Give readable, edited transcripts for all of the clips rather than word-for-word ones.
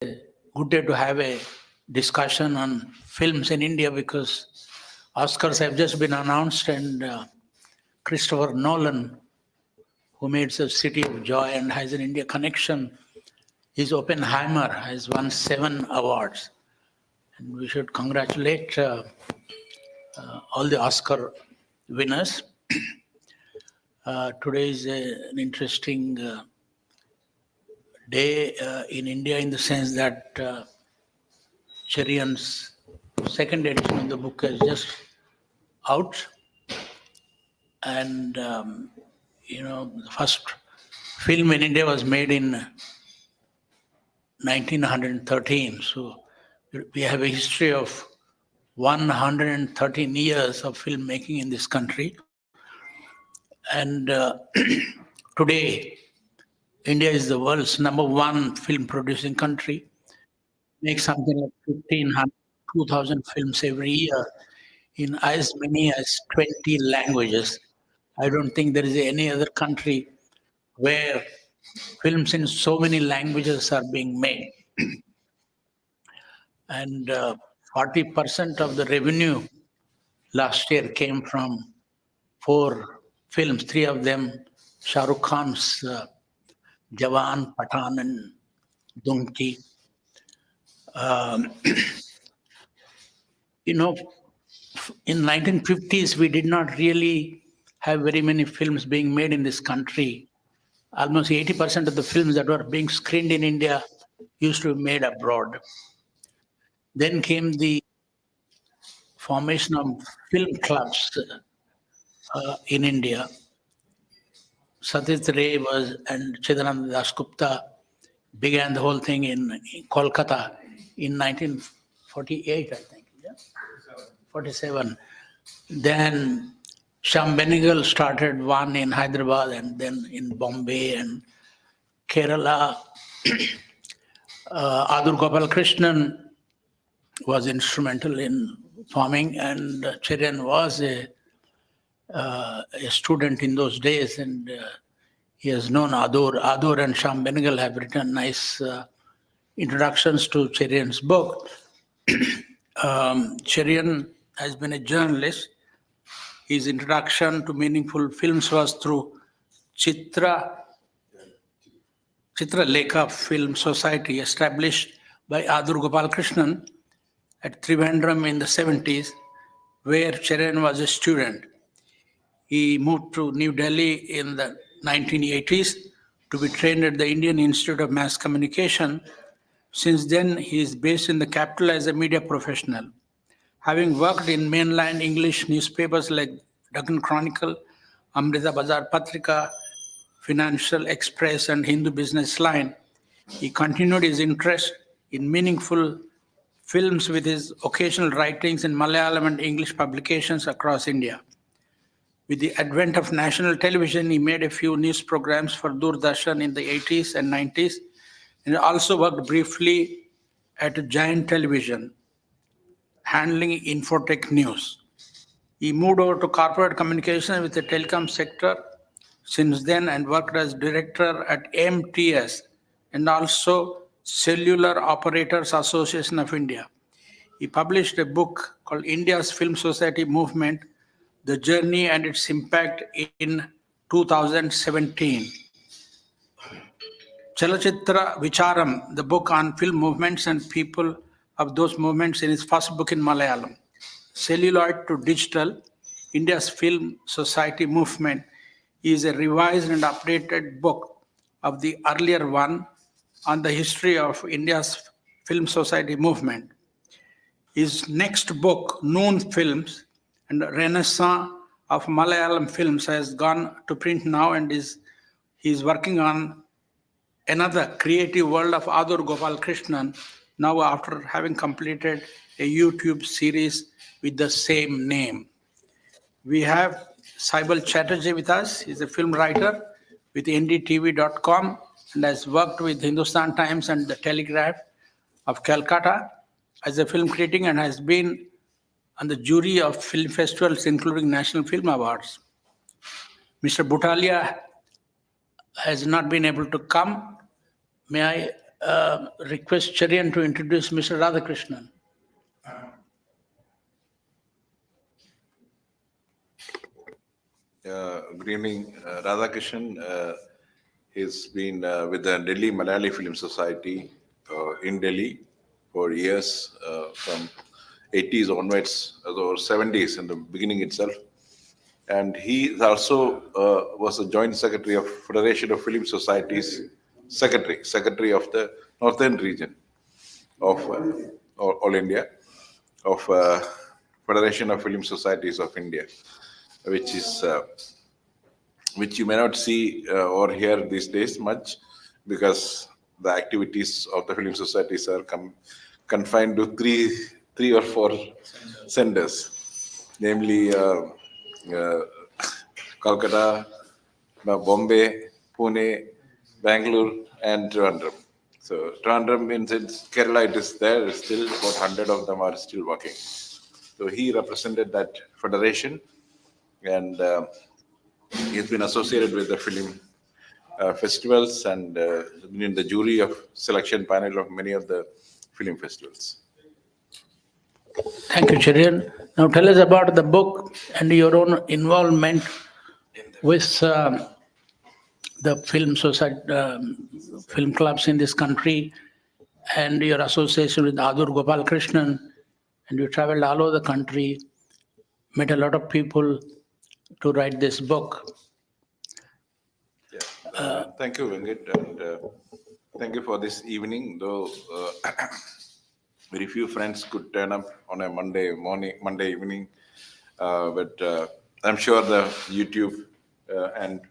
good day to have a discussion on films in India because Oscars have just been announced, and Christopher Nolan, who made The City of Joy and has an India connection, his Oppenheimer has won 7 awards. And we should congratulate all the Oscar winners. Today is an interesting day in India in the sense that Cherian's second edition of the book is just out. And, the first film in India was made in 1913. So we have a history of 113 years of filmmaking in this country. And today, India is the world's number one film producing country. Makes something like 1,500, 2,000 films every year in as many as 20 languages. I don't think there is any other country where films in so many languages are being made. And 40% of the revenue last year came from 4 films, 3 of them Shah Rukh Khan's Jawan, Pathan, and Dunki. In 1950s, we did not really have very many films being made in this country. Almost 80% of the films that were being screened in India used to be made abroad. Then came the formation of film clubs in India. Satyajit Ray and Chidanand Dasgupta began the whole thing in Kolkata in 1948, I think. 47. Then Shyam Benegal started one in Hyderabad and then in Bombay and Kerala. Adur Gopal Krishnan was instrumental in forming, and Cherian was a student in those days, and he has known Adur. Adur and Shyam Benegal have written nice introductions to Cherian's book. Cherian has been a journalist. His introduction to meaningful films was through Chitra Lekha Film Society, established by Adur Gopal Krishnan at Trivandrum in the 70s, where Cherian was a student. He moved to New Delhi in the 1980s to be trained at the Indian Institute of Mass Communication. Since then, he is based in the capital as a media professional. Having worked in mainland English newspapers like Deccan Chronicle, Amrita Bazar Patrika, Financial Express, and Hindu Business Line, he continued his interest in meaningful films with his occasional writings in Malayalam and English publications across India. With the advent of national television, he made a few news programs for Doordarshan in the 80s and 90s, and also worked briefly at Giant Television, handling Infotech News. He moved over to corporate communications with the telecom sector since then and worked as director at MTS and also Cellular Operators Association of India. He published a book called India's Film Society Movement, The Journey and Its Impact in 2017. Chalachitra Vicharam, the book on film movements and people of those movements, in his first book in Malayalam. Celluloid to Digital, India's Film Society Movement, is a revised and updated book of the earlier one on the history of India's Film Society Movement. His next book, Noon Films and Renaissance of Malayalam Films, has gone to print now, and he's working on another creative world of Adur Gopal Krishnan, now after having completed a YouTube series with the same name. We have Saibal Chatterjee with us. He's a film writer with ndtv.com and has worked with Hindustan Times and the Telegraph of Calcutta as a film critic and has been on the jury of film festivals, including National Film Awards. Mr. Butalia has not been able to come. May I request Cherian to introduce Mr. Radhakrishnan. Good evening. Radhakrishnan has been with the Delhi Malayali Film Society in Delhi for years, from 80s onwards, or 70s in the beginning itself. And he also was a joint secretary of Federation of Film Societies, secretary of the Northern region of all India, of Federation of Film Societies of India, which is which you may not see or hear these days much, because the activities of the film societies are confined to three or four centers, namely uh, Calcutta, Bombay, Pune, Bangalore, and Trivandrum. So Trivandrum means it's Kerala. It is there. Still, about 100 of them are still working. So he represented that federation, and he's been associated with the film festivals, and been in the jury of selection panel of many of the film festivals. Thank you, Cherian. Now tell us about the book and your own involvement with the film society, film clubs in this country, and your association with Adur Gopal Krishnan. And you traveled all over the country, met a lot of people to write this book. Thank you, Venkat, and thank you for this evening. Though very few friends could turn up on a Monday evening, but I'm sure the YouTube and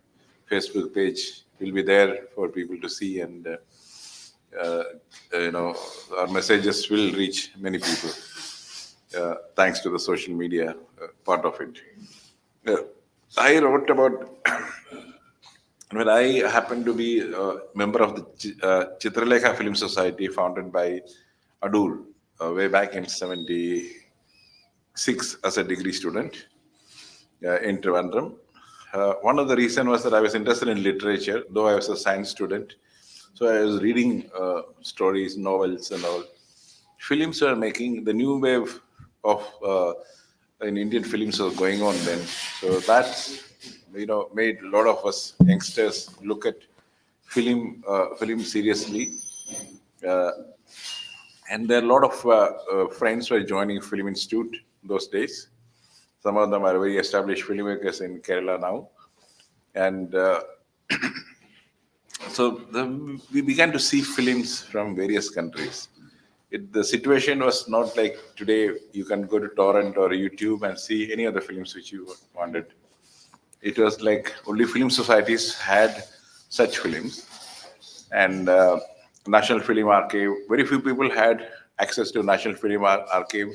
Facebook page will be there for people to see, and our messages will reach many people. Thanks to the social media part of it. I wrote about when I happened to be a member of the Chitralekha Film Society, founded by Adur way back in '76 as a degree student in Trivandrum. One of the reasons was that I was interested in literature, though I was a science student. So I was reading stories, novels, and all. Films were making the new wave of in Indian films was going on then. So that made a lot of us youngsters look at film seriously. Uh, and there are a lot of friends were joining Film Institute those days. Some of them are very established filmmakers in Kerala now, and we began to see films from various countries. The situation was not like today. You can go to torrent or YouTube and see any of the films which you wanted. It was like only film societies had such films, and National Film Archive. Very few people had access to National Film Archive,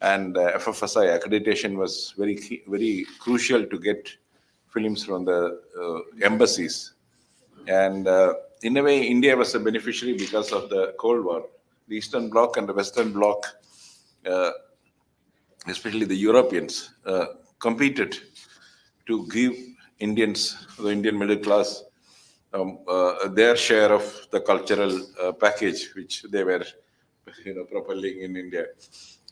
and FFSI accreditation was very crucial to get films from the embassies. And in a way, India was a beneficiary because of the Cold War. The Eastern Bloc and the Western Bloc, especially the Europeans, competed to give Indians, the Indian middle class, their share of the cultural package which they were, propelling in India.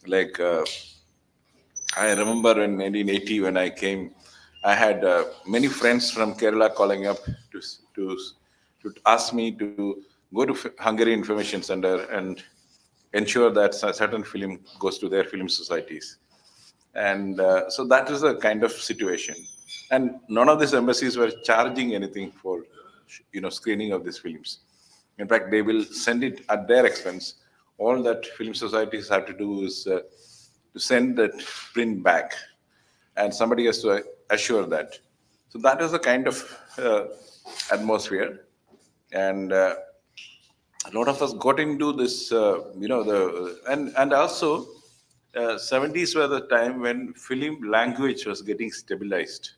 Like I remember in 1980 when I came, I had many friends from Kerala calling up to ask me to go to Hungary Information Center and ensure that a certain film goes to their film societies. And so that is a kind of situation. And none of these embassies were charging anything for, screening of these films. In fact, they will send it at their expense. All that film societies have to do is to send that print back, and somebody has to assure that. So that is the kind of atmosphere, and a lot of us got into this, and also 70s were the time when film language was getting stabilized.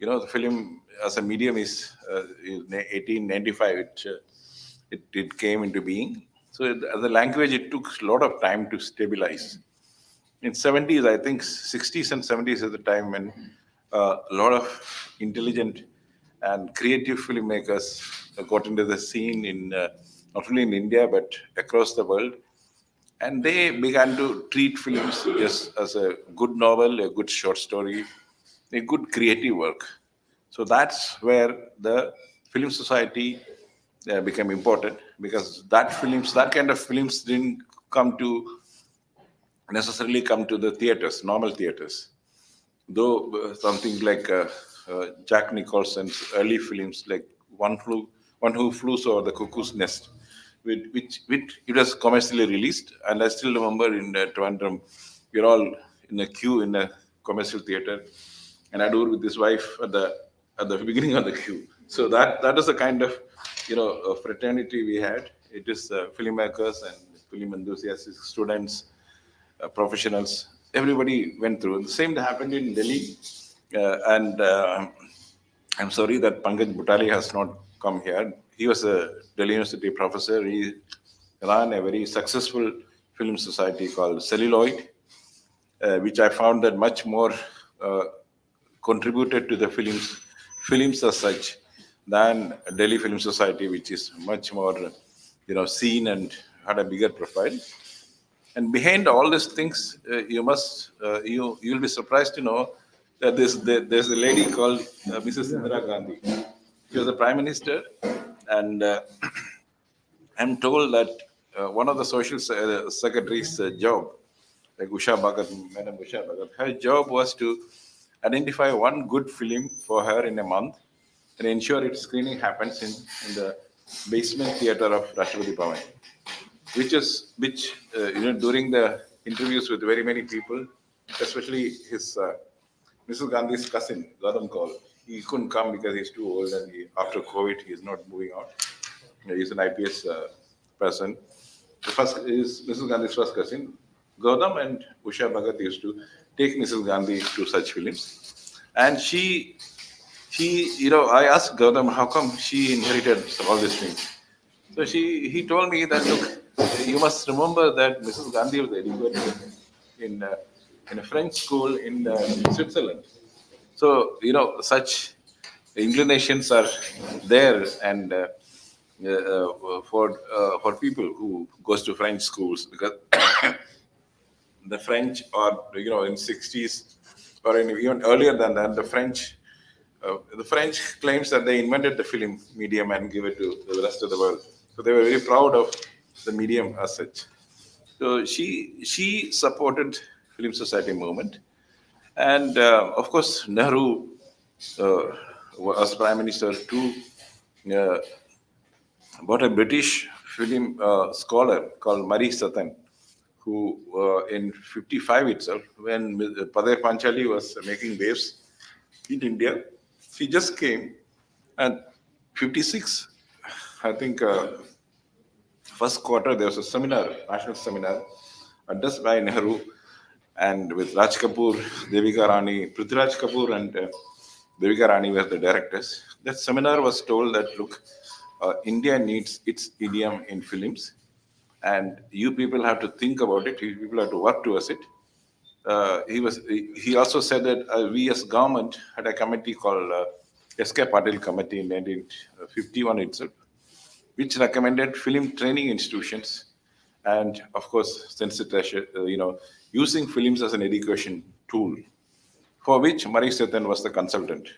The film as a medium is in 1895. It came into being. So as a language, it took a lot of time to stabilize. In 70s, I think 60s and 70s is the time when a lot of intelligent and creative filmmakers got into the scene in not only in India, but across the world. And they began to treat films just as a good novel, a good short story, a good creative work. So that's where the film society became important, because that kind of films didn't come to necessarily come to the theaters, normal theaters. Though something like Jack Nicholson's early films, like One Who Flew Over the Cuckoo's Nest, which it was commercially released, and I still remember in Trivandrum, we're all in a queue in a commercial theater, and Adur with his wife at the beginning of the queue. So that is the kind of fraternity we had. It is filmmakers and film enthusiasts, students, professionals, everybody went through. The same happened in Delhi, and I'm sorry that Pankaj Butali has not come here. He was a Delhi University professor. He ran a very successful film society called Celluloid, which I found that much more uh, contributed to the films as such than Delhi Film Society, which is much more, seen and had a bigger profile. And behind all these things, you'll be surprised to know that there's a lady called Mrs. Indira Gandhi. She was the prime minister, and I'm told that one of the social secretary's job, like Usha Bhagat, Madam Usha Bhagat, her job was to identify one good film for her in a month and ensure its screening happens in the basement theater of Rashtrapati Bhavan, which during the interviews with very many people, especially his Mrs. Gandhi's cousin Gautam Kaul, he couldn't come because he's too old, and after COVID he is not moving out. He's an IPS person. The first is Mrs. Gandhi's first cousin. Gautam and Usha Bhagat used to take Mrs. Gandhi to such films, and I asked Gautam how come she inherited all these things. So he told me that, look, you must remember that Mrs. Gandhi was educated in a French school in Switzerland. So such inclinations are there, and for people who goes to French schools, because the French are in 60s or even earlier than that, the French claims that they invented the film medium and give it to the rest of the world. So they were very proud of the medium as such. So she supported Film Society movement, and of course Nehru, as Prime Minister too, brought a British film scholar called Marie Satan, who in 55 itself, when Padre Panchali was making waves in India, she just came, and 56, I think, first quarter, there was a seminar, national seminar, addressed by Nehru, and with Raj Kapoor, Devika Rani, Prithviraj Kapoor and Devika Rani were the directors. That seminar was told that, look, India needs its idiom in films, and you people have to think about it, you people have to work towards it. He also said that we as government had a committee called S.K. Patil Committee in 1951 itself, which recommended film training institutions and, of course, sensitization, using films as an education tool, for which Marie Satan was the consultant.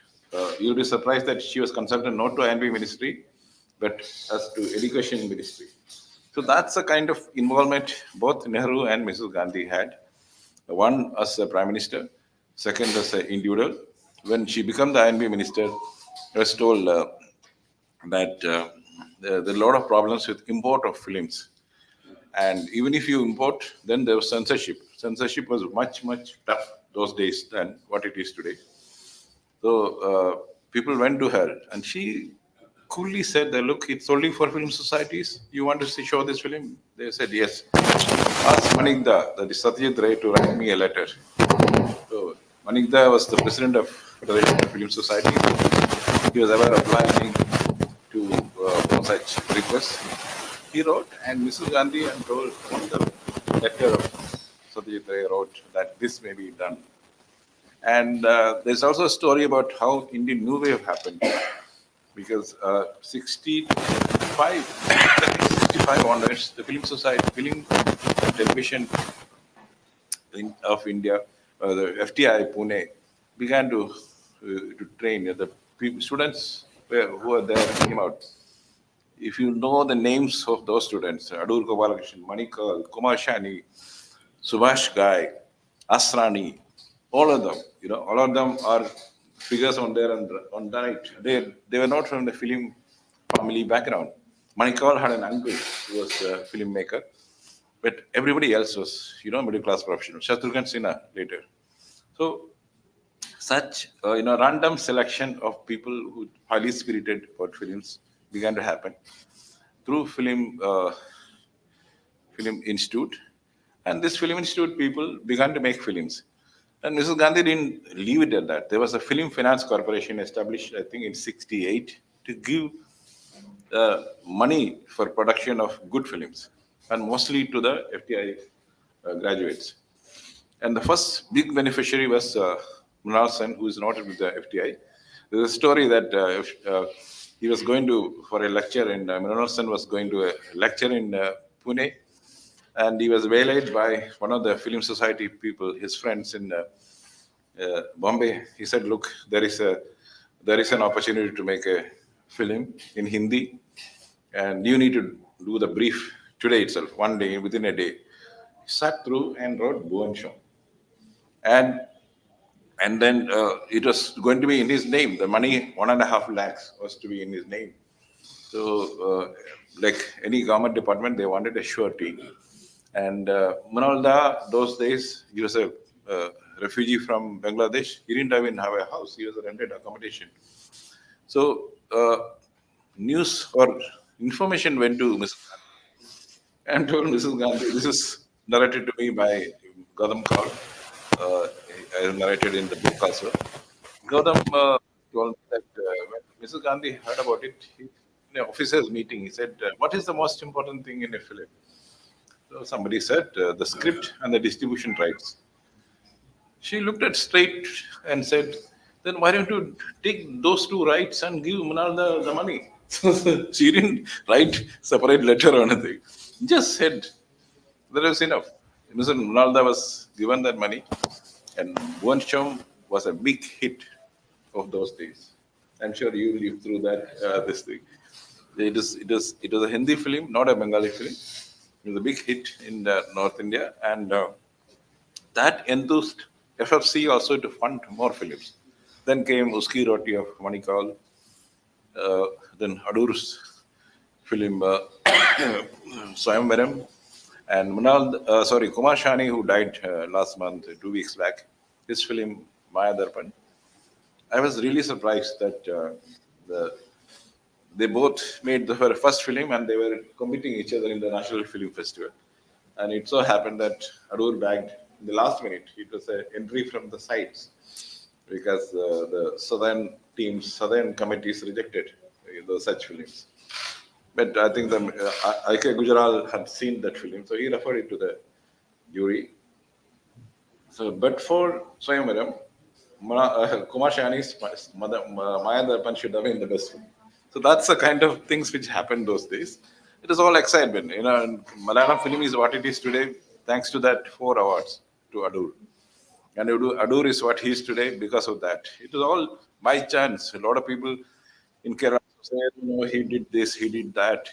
You'll be surprised that she was consultant not to INB ministry, but as to education ministry. So that's the kind of involvement both Nehru and Mrs. Gandhi had. One as a prime minister, second as an individual. When she became the INB minister, I was told that there are a lot of problems with import of films. And even if you import, then there was censorship. Censorship was much, much tough those days than what it is today. So people went to her, and she coolly said that, look, it's only for film societies. You want to show this film? They said, yes. Ask Manikda, that is Satyajit Ray, to write me a letter. So Manikda was the president of Federation of Film Society. He was ever applying to such requests. He wrote, and Mrs. Gandhi and told on the letter of Satyajit Ray wrote that this may be done. And there's also a story about how Indian New Wave happened, because 65, 1995 onwards, the Film Society, Film Television of India, the FTI Pune, began to train the students who are there came out. If you know the names of those students, Adur Gopalakrishnan, Manikal, Kumar Shani, Subhash Ghai, Asrani, all of them, all of them are figures on there and on right. They were not from the film family background. Manikal had an uncle who was a filmmaker, but everybody else was, middle class professional. Shatrughan Sinha later. So such, random selection of people who highly spirited about films began to happen through film institute, and this film institute people began to make films. And Mrs. Gandhi didn't leave it at that. There was a film finance corporation established, I think, in '68 to give money for production of good films, and mostly to the FTI graduates. And the first big beneficiary was Mrinal Sen, who is not with the FTI. There's a story that he was going for a lecture, and Mrinal Sen was going to a lecture in Pune, and he was waylaid by one of the Film Society people, his friends in Bombay. He said, "Look, there is an opportunity to make a film in Hindi, and you need to do the brief today itself, one day, within a day." He sat through and wrote Bhuvan Shom. And then it was going to be in his name. The money, 1.5 lakhs, was to be in his name. So, like any government department, they wanted a surety. And Munalda, those days, he was a refugee from Bangladesh. He didn't even have a house. He was a rented accommodation. So, news or information went to Mrs. Gandhi and told Mrs. Gandhi, this is narrated to me by Gautam Kaur. I narrated in the book also. Gautam told me that when Mrs. Gandhi heard about it, in an officers' meeting, he said, "What is the most important thing in a film?" So somebody said, "The script and the distribution rights." She looked at straight and said, "Then why don't you take those two rights and give Munal the money?" She didn't write separate letter or anything. Just said, that was enough. Mr. Munalda was given that money, and Bhuvan Shom was a big hit of those days. I'm sure you lived through that, this thing. It was a Hindi film, not a Bengali film. It was a big hit in North India, and that enthused FFC also to fund more films. Then came Uski Roti of Manikal, then Adur's film Swayamvaram, and Kumar Shani, who died last month, 2 weeks back, his film Maya Darpan. I was really surprised that they both made their first film and they were competing each other in the National Film Festival. And it so happened that Adur bagged in the last minute. It was an entry from the sides because the southern committees rejected such films. But I think I.K. Gujaral had seen that film, so he referred it to the jury. So, but for Swayamvaram, Kumar Shani's Maya Darpan should have been the best film. So that's the kind of things which happened those days. It is all excitement. And Malayalam film is what it is today, thanks to that 4 awards to Adur. And Adur is what he is today because of that. It was all by chance. A lot of people in Kerala say, he did this, he did that.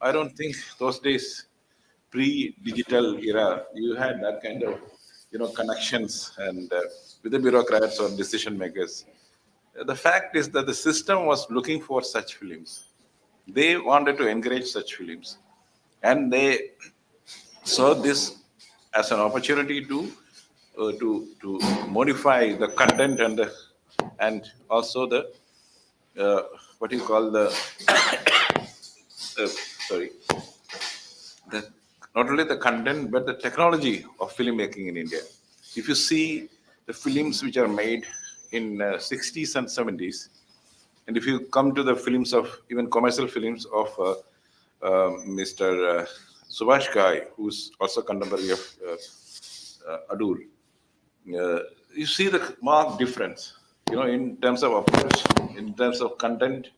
I don't think those days, pre-digital era, you had that kind of, connections and with the bureaucrats or decision makers. The fact is that the system was looking for such films. They wanted to encourage such films, and they saw this as an opportunity to modify the content and also the what you call the sorry, not only the content but the technology of filmmaking in India. If you see the films which are made in 60s and 70s, and if you come to the films of even commercial films of Mr. Subhash Ghai, who's also contemporary of Adur, you see the marked difference, in terms of approach, in terms of content,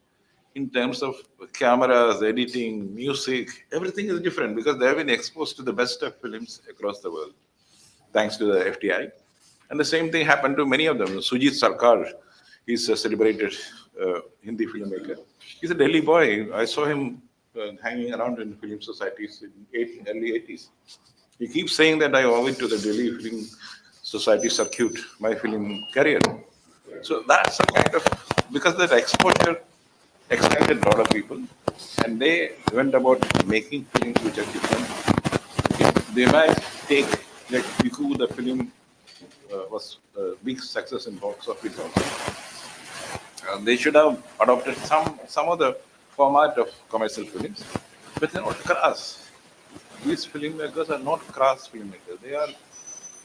in terms of cameras, editing, music, everything is different because they have been exposed to the best of films across the world, thanks to the FTI. And the same thing happened to many of them. Sujit Sarkar, he's a celebrated Hindi filmmaker. He's a Delhi boy. I saw him hanging around in film societies in early 80s. He keeps saying that I owe it to the Delhi Film Society circuit, my film career. So that's a kind of, because that exposure excited a lot of people and they went about making films which are different. They might take, like Piku, the film was a big success in box office also. They should have adopted some of the format of commercial films, but they're not crass. These filmmakers are not crass filmmakers.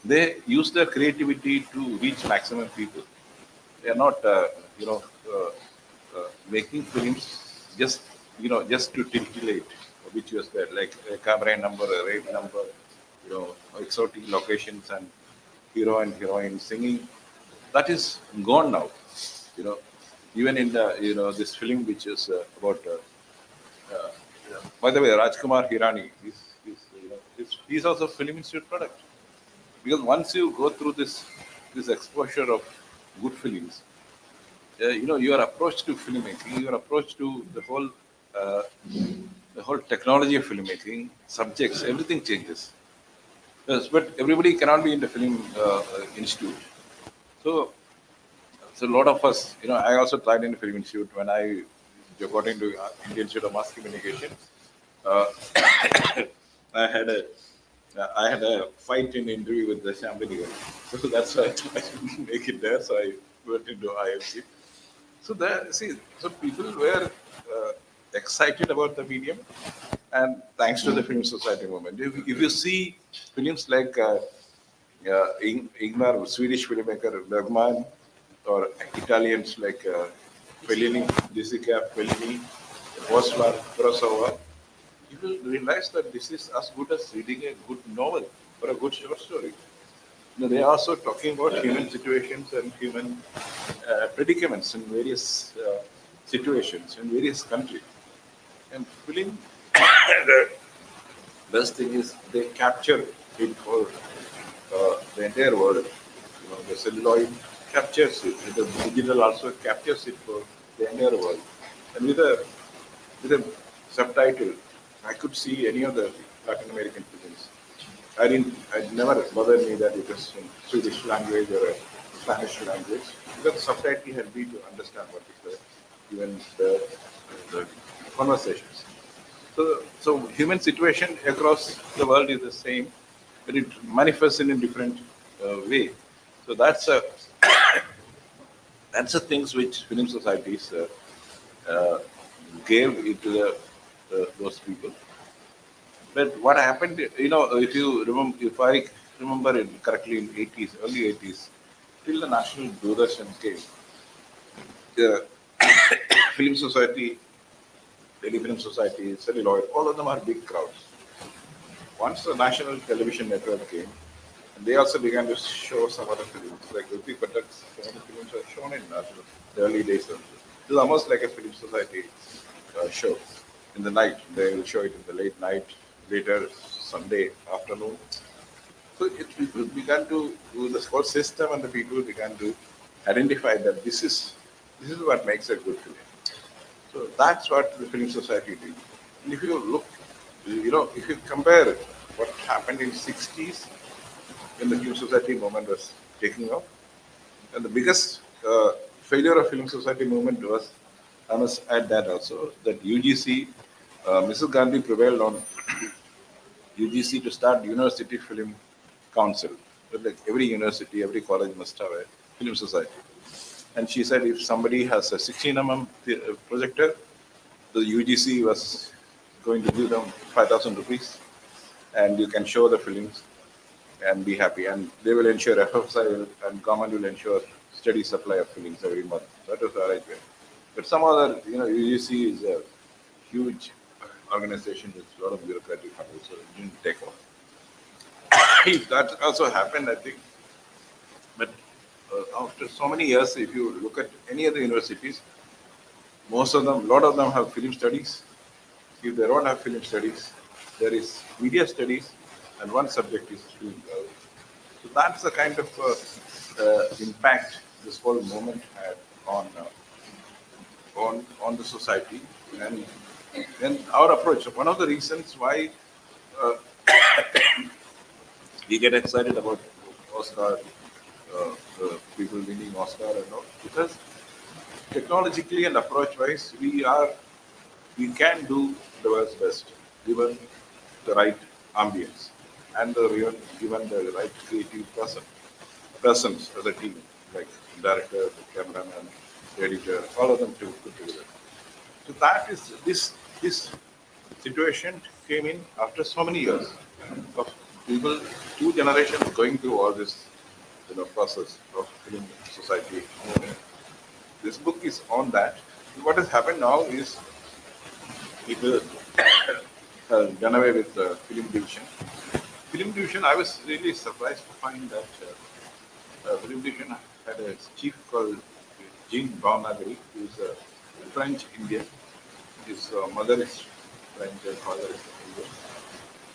They use their creativity to reach maximum people. They are not, making films just, just to titillate, which was there, like a cabaret number, a rape number, exotic locations and hero and heroine singing. That is gone now. You know, even in the, this film which is about. Uh, by the way, Rajkumar Hirani, he's also a Film Institute product. Because once you go through this exposure of good films, your approach to filmmaking, your approach to uh, the whole technology of filmmaking, subjects, everything changes. Yes, but everybody cannot be in the film institute. So, so a lot of us, I also tried in the film institute when I got into Indian Institute of Mass Communication. Uh, I had a fight in interview with the Shambhini. So that's why I didn't make it there. So I went into IFC. So there, see, so people were excited about the medium, and thanks to the Film Society movement. If you see films like Ingmar, Swedish filmmaker Bergman, or Italians like Fellini, Jessica Fellini, Oswald Kurosawa, you will realize that this is as good as reading a good novel or a good short story. They are also talking about human situations and human predicaments in various situations in various countries. And film, the best thing is they capture it for the entire world. The celluloid captures it. The digital also captures it for the entire world. And with a subtitle, I could see any of the Latin American films. It never bothered me that it was in Swedish language or a Spanish language, because the subtitle helped me to understand what is even the conversations. So human situation across the world is the same, but it manifests in a different way. So that's the things which film societies uh, gave it to those people. But what happened, if you remember, if I remember it correctly, in early 80s, till the National Doordarshan came, the Film Society, Delhi Film Society, Celluloid, all of them are big crowds. Once the National Television Network came, they also began to show some other films, like Rupi Patak's some of the films are shown in the early days. It was almost like a Film Society show in the night. They will show it in the late night, later Sunday afternoon. So people began to do the whole system, and the people began to identify that this is what makes a good film. So that's what the Film Society did. And if you look, if you compare what happened in 60s when the Film Society movement was taking off, and the biggest failure of Film Society movement was, I must add that also, that UGC, Mrs. Gandhi prevailed on UGC to start University Film Council. But like every university, every college must have a film society. And she said if somebody has a 16 projector, the UGC was going to give them 5,000 rupees, and you can show the films and be happy. And they will ensure, FFSI and government will ensure steady supply of films every month. That was the arrangement. But some other, UGC is a huge organization with a lot of bureaucratic handles, so it didn't take off. If that also happened, I think. But after so many years, if you look at any other universities, Most of them, a lot of them have film studies. If they don't have film studies, there is media studies, and one subject is film. So that's the kind of impact this whole movement had on the society and our approach. One of the reasons why uh, we get excited about Oscar, people winning Oscar and all, because technologically and approach-wise, we can do the world's best, given the right ambience and given the right creative persons as a team, like director, the cameraman, the editor, all of them to put together. So that is this situation came in after so many years of people, two generations going through all this, process of film society. This book is on that. What has happened now is people have done away with the film division. Film division, I was really surprised to find that film division had a chief called Jean Barnagari, who is a French Indian. His mother is French and father is Indian.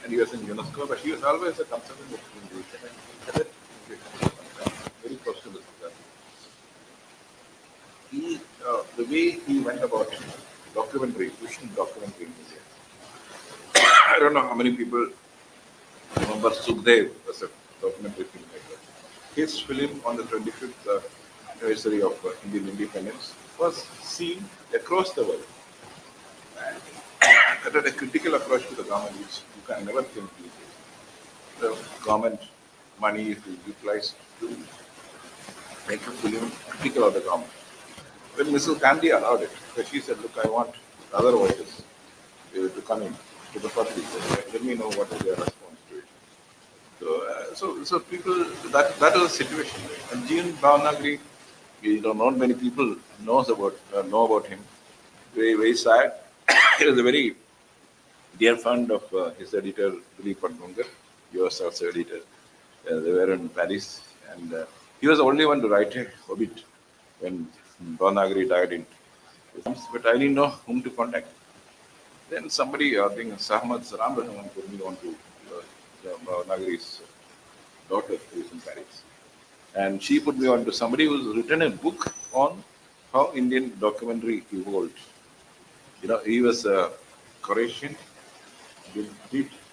And he was in UNESCO, but he was always a consultant of film division. And he had a very close to this. The way he went about documentary, pushing documentary in India. I don't know how many people remember Sukhdev as a documentary filmmaker. His film on the 25th anniversary of Indian independence was seen across the world. And that had a critical approach to the government, which you can never think these days. The government money is utilized to make a film critical of the government. When Mrs. Gandhi allowed it, but she said, look, I want other voices to come in to the public. Let me know what is their response to it. So people, that was the situation. And Jean Bhavnagri, not many people know about him. Very, very sad. He was a very dear friend of his editor, Dilip Padmankar. He was also editor. They were in Paris. And he was the only one to write a obit when Bhavnagari died in. But I didn't know whom to contact. Then somebody, I think Sahmad Ramrahaman, put me on to Bhavnagari's daughter, who is in Paris. And she put me on to somebody who's written a book on how Indian documentary evolved. He was a Croatian, did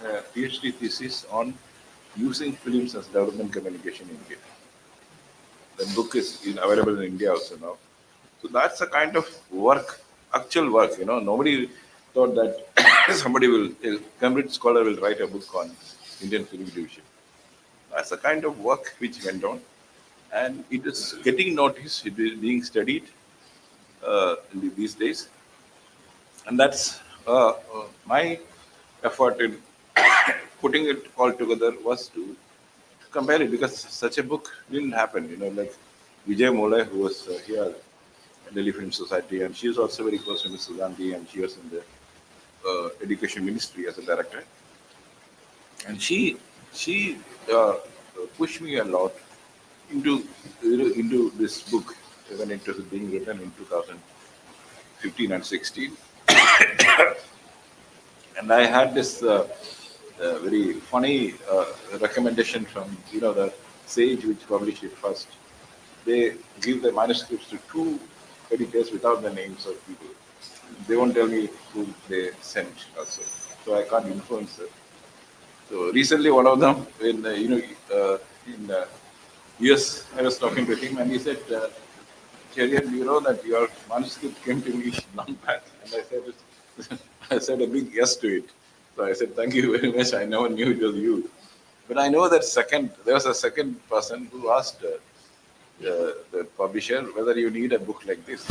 a PhD thesis on using films as development communication in India. The book is available in India also now. So that's the kind of work, actual work. Nobody thought that a Cambridge scholar will write a book on Indian film division. That's the kind of work which went on, and it is getting noticed. It is being studied these days, and that's my effort in putting it all together was to compare it, because such a book didn't happen. Like Vijay Mole, who was here at Delhi Film Society, and she was also very close to Mrs. Gandhi, and she was in the Education Ministry as a director. And she pushed me a lot into this book when it was being written in 2015 and 16. And I had this very funny recommendation from the Sage, which published it first. They give the manuscripts to two editors without the names of people. They won't tell me who they sent also, so I can't influence it. So recently, one of them in US, I was talking to him, and he said, "Cherian, you know that your manuscript came to me long back," and I said a big yes to it. So I said, "Thank you very much. I never knew it was you." But I know that there was a second person who asked the publisher whether you need a book like this.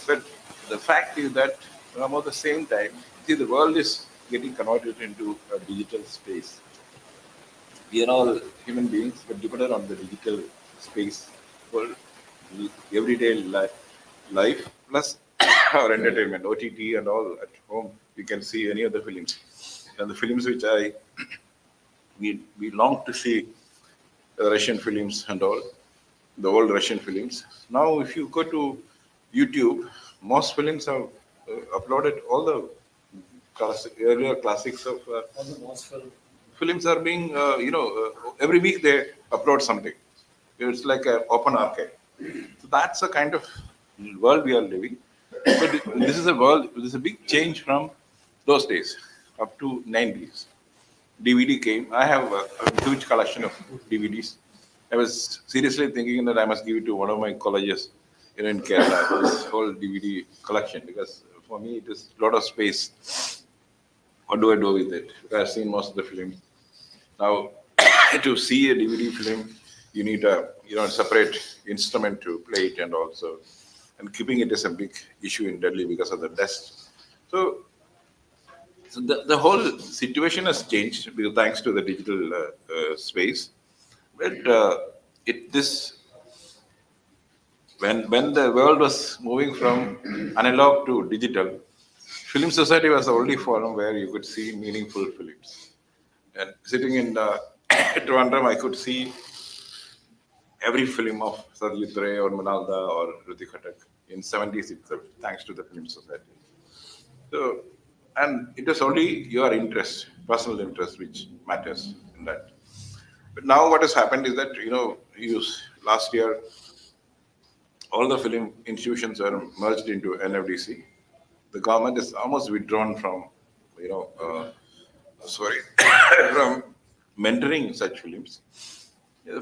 But the fact is that about the same time, see, the world is getting converted into a digital space. We are all human beings, but dependent on the digital space for everyday life, plus our entertainment, OTT and all at home. We can see any of the films. And the films which we long to see, Russian films and all, the old Russian films. Now, if you go to YouTube, most films have uploaded all the earlier classics of films are being, every week they upload something. It's like an open archive. So that's the kind of world we are living. But this is a world, this is a big change from those days up to 90s. DVD came. I have a huge collection of DVDs. I was seriously thinking that I must give it to one of my colleges, in Kerala, this whole DVD collection, because for me it is a lot of space. What do I do with it? I've seen most of the films. Now, to see a DVD film, you need a separate instrument to play it, and keeping it is a big issue in Delhi because of the dust. So the whole situation has changed because thanks to the digital space. But when the world was moving from analog to digital, Film Society was the only forum where you could see meaningful films. And sitting in Trivandrum, I could see every film of Satyajit Ray or Manalda or Ruti Khatak in 70s itself, thanks to the Film Society. So, and it was only your interest, personal interest, which matters in that. But now what has happened is that, last year, all the film institutions were merged into NFDC. The government is almost withdrawn from, from mentoring such films.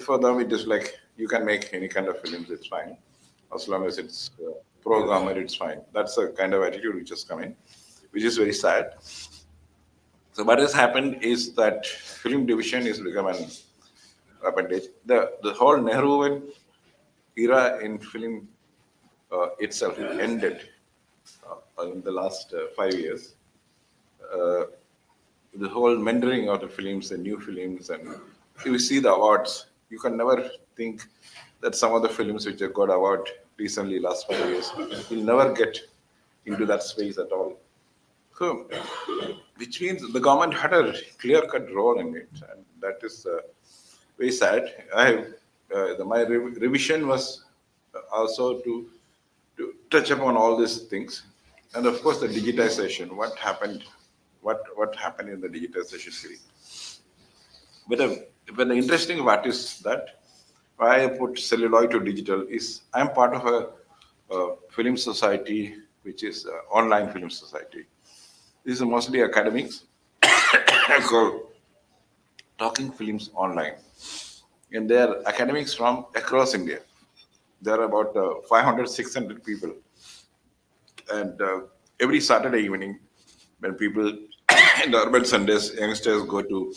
For them, it is like you can make any kind of films, it's fine. As long as it's pro government, it's fine. That's the kind of attitude which has come in, which is very sad. So what has happened is that film division is become an appendage. The whole Nehruvian era in film itself ended in the last 5 years. The whole mentoring of the films and new films, and if you see the awards, you can never think that some of the films which have got award recently last 5 years will never get into that space at all. So, which means the government had a clear-cut role in it, and that is very sad. My revision was also to touch upon all these things, and of course the digitization. What happened? What happened in the digitization period? But the interesting part is that why I put celluloid to digital is I'm part of a film society, which is online film society. This is mostly academics called Talking Films Online. And they are academics from across India. There are about 500, 600 people. And every Saturday evening, when people in the urban Sundays, youngsters go to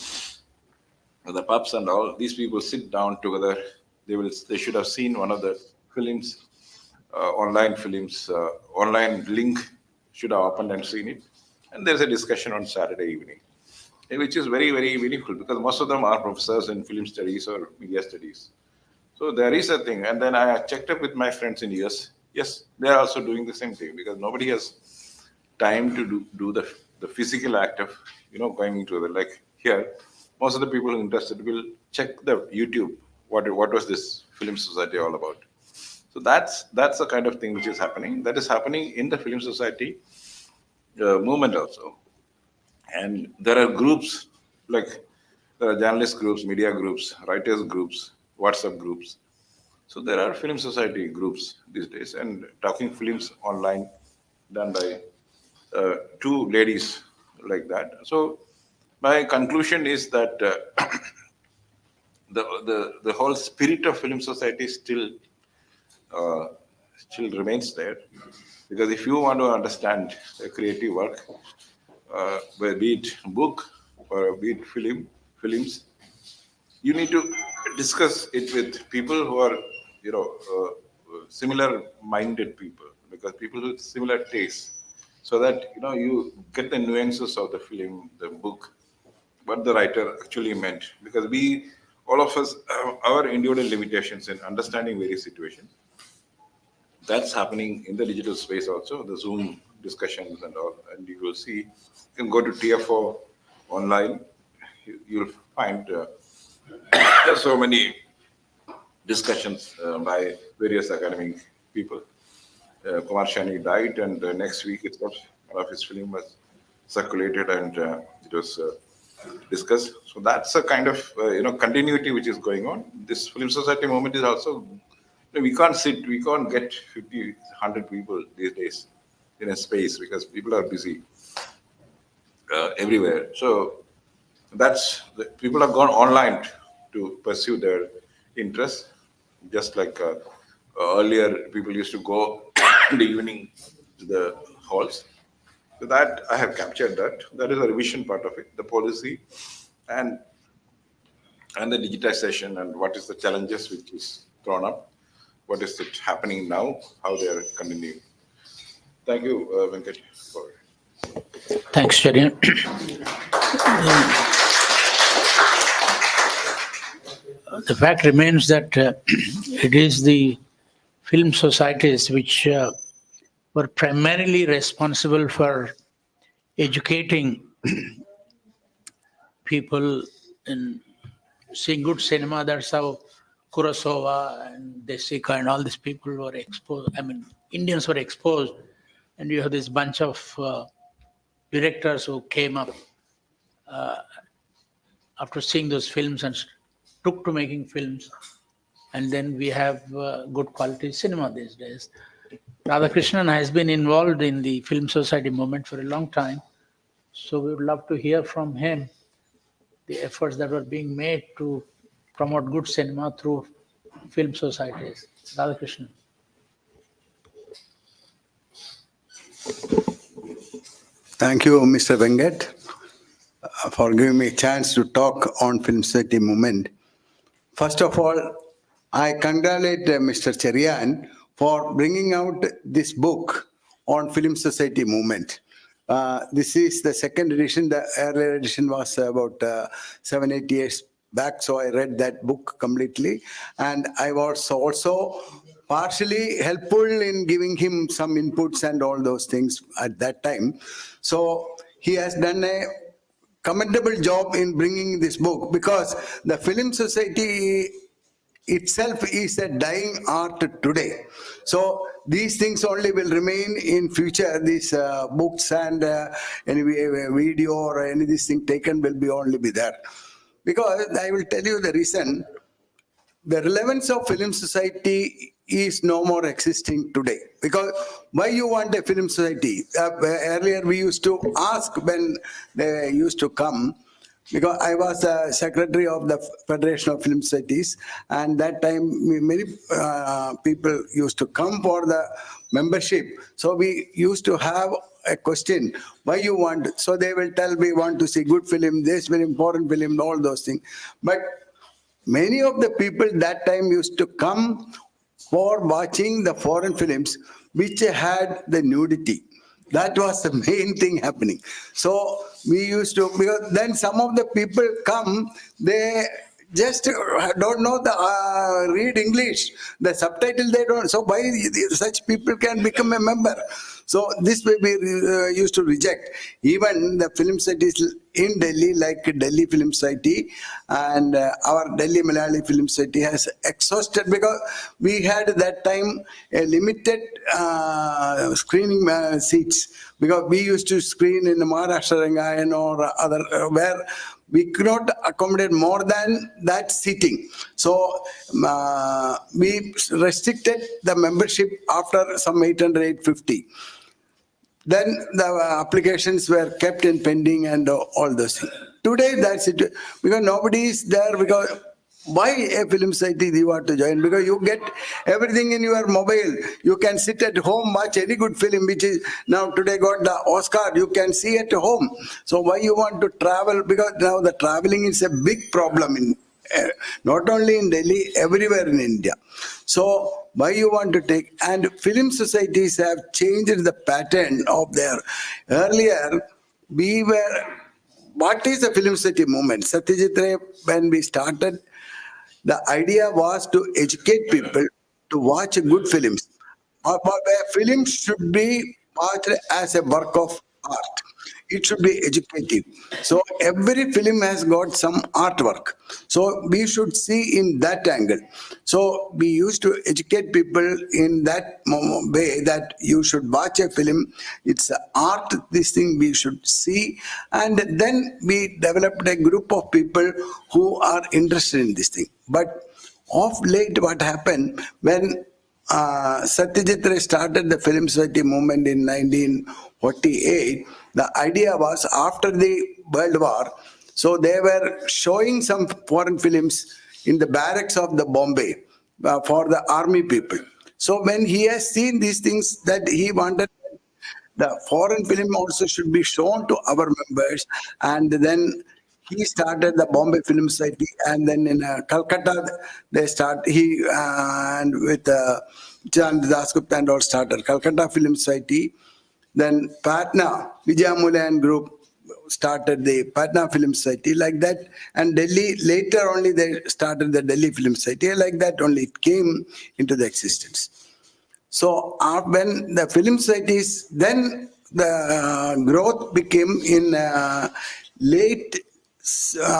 the pubs and all, these people sit down together. They should have seen one of the films, online link should have opened and seen it. And there's a discussion on Saturday evening, which is very, very meaningful because most of them are professors in film studies or media studies. So there is a thing. And then I checked up with my friends in US. Yes, they are also doing the same thing because nobody has time to do the physical act of, going into the, like here, most of the people who are interested will check the YouTube. What was this film society all about? So that's the kind of thing which is happening. That is happening in the film society movement also. And there are groups, like there are journalist groups, media groups, writers groups, WhatsApp groups. So there are film society groups these days, and Talking Films Online done by two ladies like that. So my conclusion is that the whole spirit of film society still remains there, because if you want to understand a creative work, be it book or be it films, you need to discuss it with people who are similar minded people, because people with similar tastes, so that you get the nuances of the film, the book, what the writer actually meant, because all of us have our individual limitations in understanding various situations. That's happening in the digital space also, the Zoom discussions and all. And you will see, you can go to TFO online, you'll find so many discussions by various academic people. Kumar Shani died, and next week itself, one of his film was circulated and it was discussed. So that's a kind of continuity which is going on. This film society movement is also, we can't we can't get 50, 100 people these days in a space because people are busy everywhere. So people have gone online to pursue their interests, just like earlier people used to go in the evening to the halls. So that I have captured that. That is a revision part of it, the policy and the digitization and what is the challenges which is thrown up, what is it happening now, how they are continuing. Thank you, Venkat, for Thanks, Cherian. The fact remains that it is the film societies which were primarily responsible for educating people in seeing good cinema. That's how Kurosawa and Desika and all these people were exposed. I mean, Indians were exposed, and you have this bunch of directors who came up after seeing those films and took to making films. And then we have good quality cinema these days. Radhakrishnan has been involved in the Film Society movement for a long time. So we would love to hear from him the efforts that were being made to promote good cinema through film societies. Radhakrishnan. Thank you, Mr. Venkat, for giving me a chance to talk on Film Society movement. First of all, I congratulate Mr. Cherian for bringing out this book on Film Society movement. This is the second edition. The earlier edition was about 7-8 years back, so I read that book completely. And I was also partially helpful in giving him some inputs and all those things at that time. So he has done a commendable job in bringing this book, because the Film Society itself is a dying art today. So these things only will remain in future. These books and any video or any this thing taken will be only be there. Because I will tell you the reason. The relevance of Film Society is no more existing today. Because why you want a film society? Earlier we used to ask when they used to come, because I was the secretary of the Federation of Film Societies, and that time many people used to come for the membership. So we used to have a question, why you want? So they will tell, we want to see good film, this film, foreign film, all those things. But many of the people that time used to come for watching the foreign films which had the nudity. That was the main thing happening. So we used to, because then some of the people come, they just don't know the read English, the subtitle they don't. So why such people can become a member? So this way we used to reject. Even the film societies in Delhi, like Delhi Film Society and our Delhi Malayali Film Society has exhausted, because we had at that time a limited screening seats, because we used to screen in the Maharashtra Rangayan or other where we could not accommodate more than that seating. So we restricted the membership after some 800, 850. Then the applications were kept in pending and all those things. Today, that's it. Because nobody is there. Because why a film society you want to join? Because you get everything in your mobile. You can sit at home, watch any good film, which is now today got the Oscar. You can see at home. So why you want to travel? Because now the traveling is a big problem in not only in Delhi, everywhere in India. So why you want to take, and film societies have changed the pattern of their, earlier we were, what is the film society movement? Satyajit Ray, when we started, the idea was to educate people to watch good films. Films should be watched as a work of art. it should be educative. So every film has got some artwork. So we should see in that angle. So we used to educate people in that way that you should watch a film. It's art, this thing we should see. And then we developed a group of people who are interested in this thing. But of late, what happened when Satyajit Ray started the Film Society movement in 1948, the idea was after the World War, so they were showing some foreign films in the barracks of the Bombay for the army people. So when he has seen these things, that he wanted the foreign film also should be shown to our members, and then he started the Bombay Film Society, and then in Calcutta and with Chand Dasgupta and all started Calcutta Film Society. Then Patna, Vijay Group started the Patna Film Society, like that, and Delhi later only they started the Delhi Film Society, like that only it came into the existence. So when the film societies, then the growth became in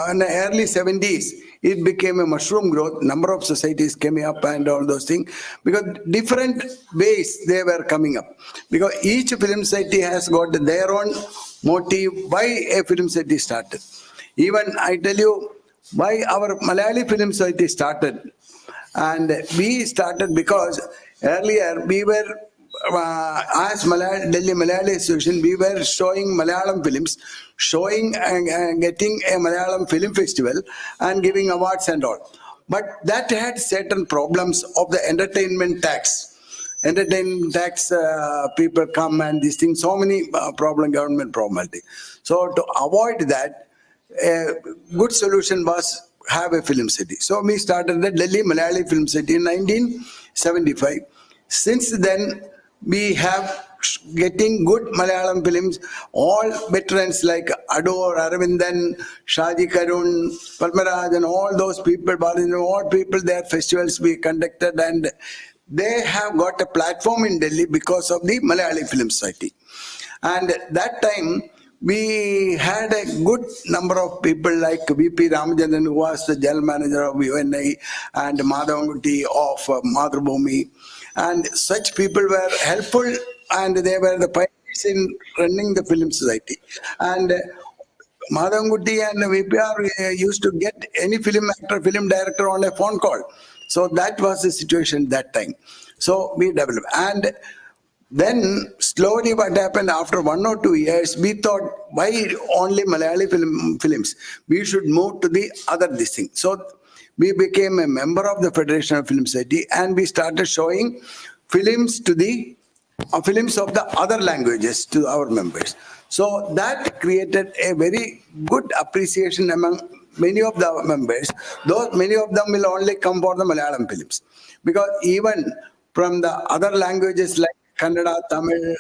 in the early 70s, it became a mushroom growth. Number of societies came up and all those things, because different ways they were coming up. Because each film society has got their own motive why a film society started. Even I tell you why our Malayali Film Society started. And we started because earlier we were, as Delhi Malayali Association, we were showing Malayalam films, showing and getting a Malayalam film festival and giving awards and all. But that had certain problems of the entertainment tax. Entertainment tax, people come and these things, so many government problem. So to avoid that, a good solution was have a film city. So we started the Delhi Malayali Film City in 1975. Since then, we have getting good Malayalam films, all veterans like Adoor, Aravindan, Shaji Karun, Padmaraj, and all those people, all people, their festivals we conducted, and they have got a platform in Delhi because of the Malayali Film Society. And that time, we had a good number of people like V.P. Ramachandran, who was the general manager of UNI, and Madhavanguti of Madhrubhumi. And such people were helpful, and they were the pioneers in running the film society. And Madhavanguti and VPR used to get any film actor, film director on a phone call. So that was the situation that time. So we developed. And then slowly what happened after 1 or 2 years, we thought, why only Malayali films? We should move to the other this thing. So we became a member of the Federation of Film Society, and we started showing films to the films of the other languages to our members. So that created a very good appreciation among many of the members. Though many of them will only come for the Malayalam films, because even from the other languages like Kannada, Tamil,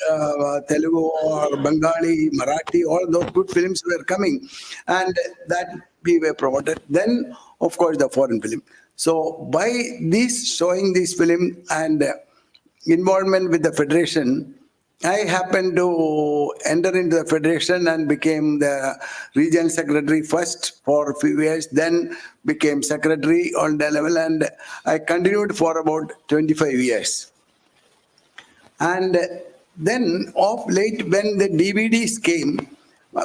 Telugu, or Bengali, Marathi, all those good films were coming, and that we were promoted. Then, of course, the foreign film. So by this showing this film and involvement with the federation, I happened to enter into the federation and became the regional secretary first for a few years, then became secretary on the level, and I continued for about 25 years. And then of late, when the DVDs came,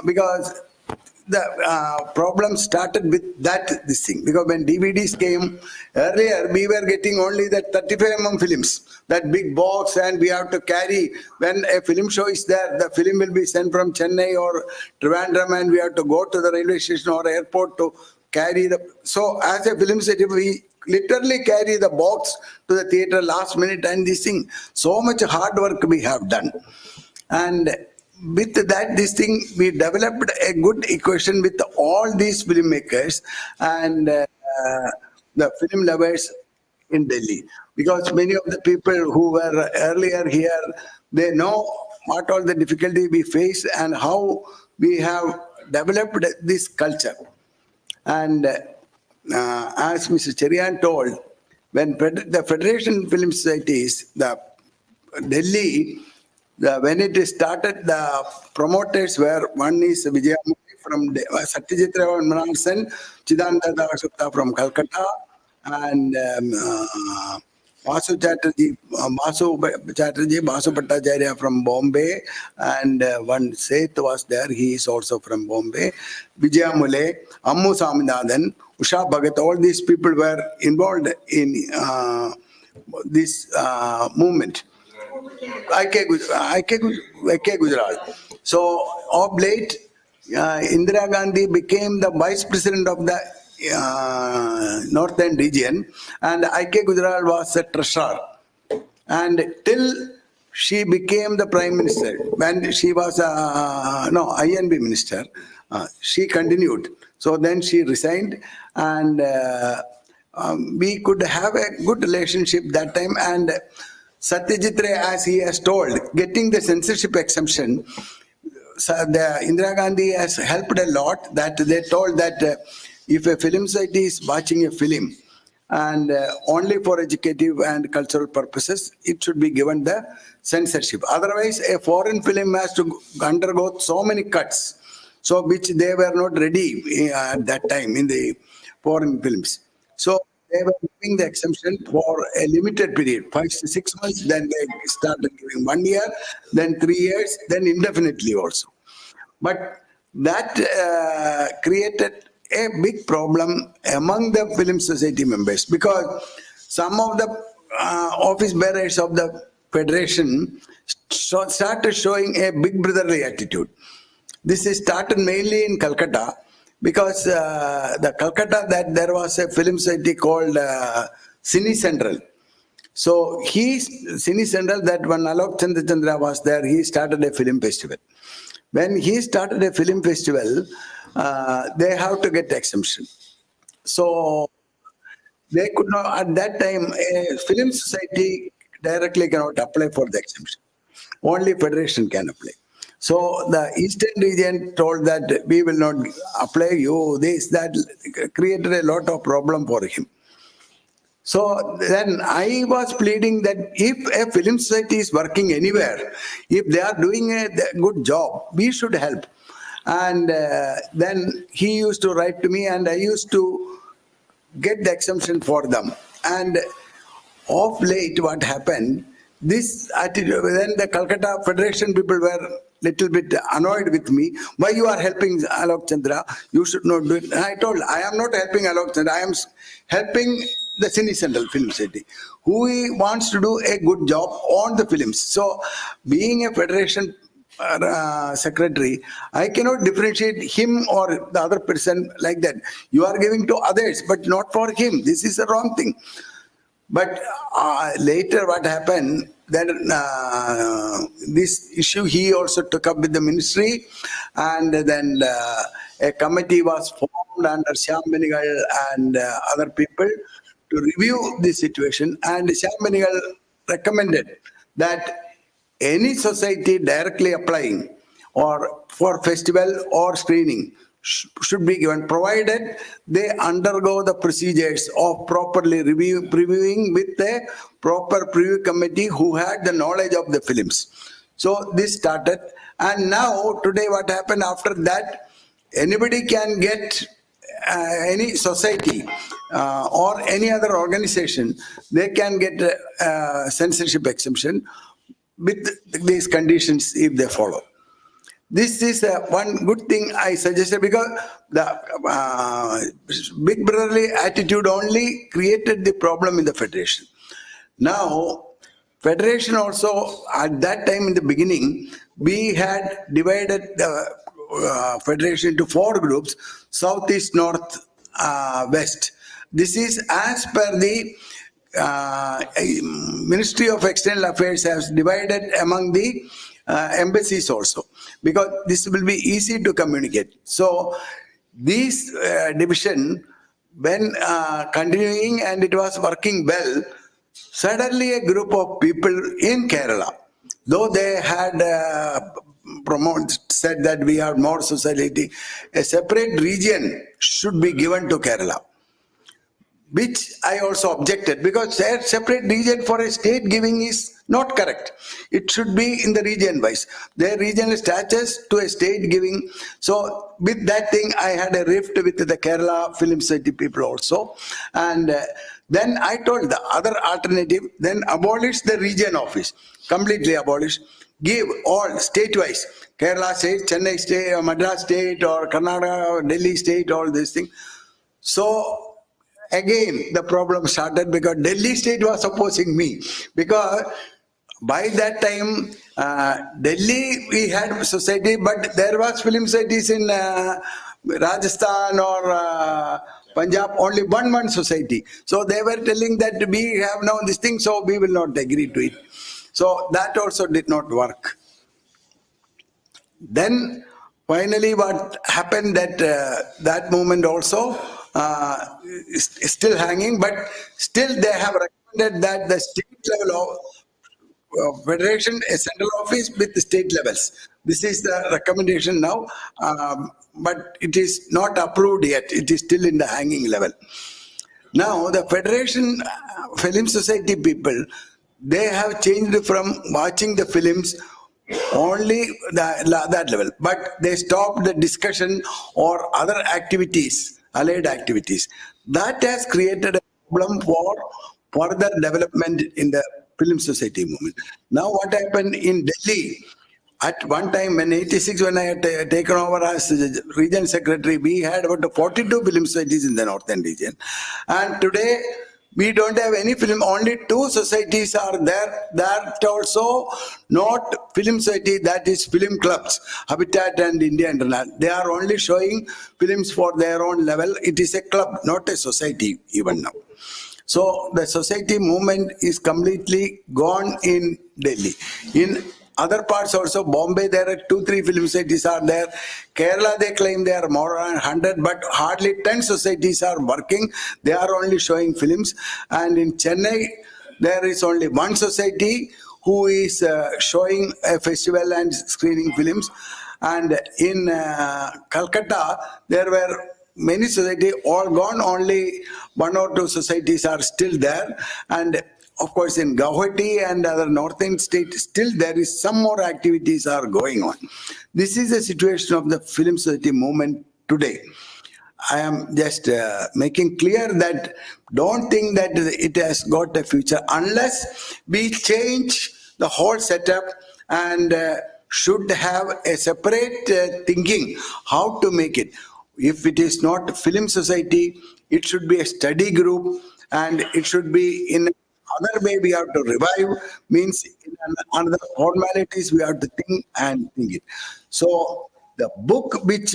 because the problem started with this thing, because when DVDs came, earlier we were getting only the 35mm films, that big box, and we have to carry, when a film show is there, the film will be sent from Chennai or Trivandrum, and we have to go to the railway station or airport to carry so as a film city, we literally carry the box to the theater last minute, and this thing, so much hard work we have done. And with that, this thing, we developed a good equation with all these filmmakers and the film lovers in Delhi. Because many of the people who were earlier here, they know what all the difficulty we face and how we have developed this culture. And as Mr. Cherian told, when the Federation Film Societies, the Delhi, when it started, the promoters were, one is Vijayamurthy from Satyajit Ray Manalasan, Chidananda Dasgupta from Calcutta, and Basu Chatterjee, Basu Bhattacharya from Bombay, and one Seth was there, he is also from Bombay. Vijaya Mule, Ammu Saminathan, Usha Bhagat, all these people were involved in this movement. IK Gujarat. So, of late, Indira Gandhi became the vice president of the Northern region, and IK Gujarat was the treasurer. And till she became the prime minister, when she was INB minister, she continued. So then she resigned, and we could have a good relationship that time. And Satyajit Ray, as he has told, getting the censorship exemption, so the Indira Gandhi has helped a lot. That they told that if a film society is watching a film and only for educative and cultural purposes, it should be given the censorship. Otherwise, a foreign film has to undergo so many cuts, so which they were not ready at that time in the foreign films. So they were giving the exemption for a limited period, 5 to 6 months, then they started giving 1 year, then 3 years, then indefinitely also. But that created a big problem among the film society members, because some of the office bearers of the federation started showing a big brotherly attitude. This is started mainly in Calcutta, because the Calcutta, that there was a film society called Cine Central. So Cine Central, that when Alok Chandra was there, he started a film festival. When he started a film festival, they have to get exemption. So they could not, at that time, a film society directly cannot apply for the exemption. Only federation can apply. So the Eastern region told that we will not apply you this, that created a lot of problem for him. So then I was pleading that if a film society is working anywhere, if they are doing a good job, we should help. And then he used to write to me, and I used to get the exemption for them. And of late, what happened, this attitude, then the Calcutta Federation people were little bit annoyed with me. Why you are helping Alok Chandra? You should not do it. And I told, I am not helping Alok Chandra. I am helping the Cine Central Film City, who wants to do a good job on the films. So, being a federation secretary, I cannot differentiate him or the other person like that. You are giving to others, but not for him. This is a wrong thing. But later what happened, then this issue he also took up with the ministry, and then a committee was formed under Shyam Benegal and other people to review the situation, and Shyam Benegal recommended that any society directly applying or for festival or screening should be given, provided they undergo the procedures of properly previewing with a proper preview committee who had the knowledge of the films. So this started, and now today what happened after that, anybody can get any society or any other organization, they can get censorship exemption with these conditions if they follow. This is one good thing I suggested, because the big brotherly attitude only created the problem in the federation. Now, federation also, at that time in the beginning, we had divided the federation into 4 groups: South, East, North, West. This is as per the Ministry of External Affairs has divided among the embassies also, because this will be easy to communicate. So this division, when continuing and it was working well, suddenly a group of people in Kerala, though they had said that we are more society, a separate region should be given to Kerala. which I also objected, because their separate region for a state giving is not correct. It should be in the region wise. Their regional status to a state giving. So with that thing, I had a rift with the Kerala Film Society people also. And then I told the other alternative, then abolish the region office, completely abolish. Give all state-wise, Kerala state, Chennai state, or Madras state, or Karnataka, or Delhi state, all these things. So again, the problem started because Delhi state was opposing me. Because by that time, Delhi, we had society, but there was film societies in Rajasthan or Punjab, only one society. So they were telling that we have now this thing, so we will not agree to it. So that also did not work. Then finally what happened that that moment also is still hanging, but still they have recommended that the state level of federation, a central office with the state levels. This is the recommendation now, but it is not approved yet. It is still in the hanging level. Now the Federation Film Society people, they have changed from watching the films only that level, but they stopped the discussion or other activities, allied activities. That has created a problem for further development in the film society movement. Now what happened in Delhi, at one time when 86, when I had taken over as region secretary, we had about 42 film societies in the northern region. And today, we don't have any film, only 2 societies are there. That also not film society, that is film clubs, Habitat and India International. They are only showing films for their own level. It is a club, not a society even now. So the society movement is completely gone in Delhi. In other parts also, Bombay, there are 2-3 film societies are there. Kerala, they claim they are more than 100, but hardly 10 societies are working. They are only showing films. And in Chennai, there is only 1 society who is showing a festival and screening films. And in Calcutta, there were many societies, all gone, only 1 or 2 societies are still there. And of course, in Guwahati and other northern states, still there is some more activities are going on. This is the situation of the film society movement today. I am just making clear that don't think that it has got a future unless we change the whole setup and should have a separate thinking how to make it. If it is not film society, it should be a study group, and it should be in other way we have to revive, means in another formalities we have to think it. So the book which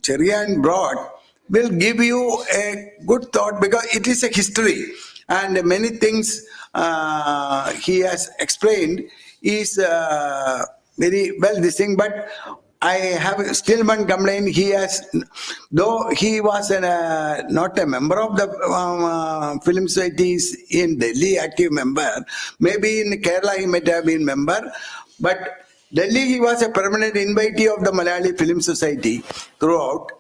Cherian brought will give you a good thought, because it is a history and many things he has explained is very well this thing, but I have still one complaint. He has, though he was not a member of the film societies in Delhi, active member. Maybe in Kerala he might have been member, but Delhi he was a permanent invitee of the Malayali Film Society throughout.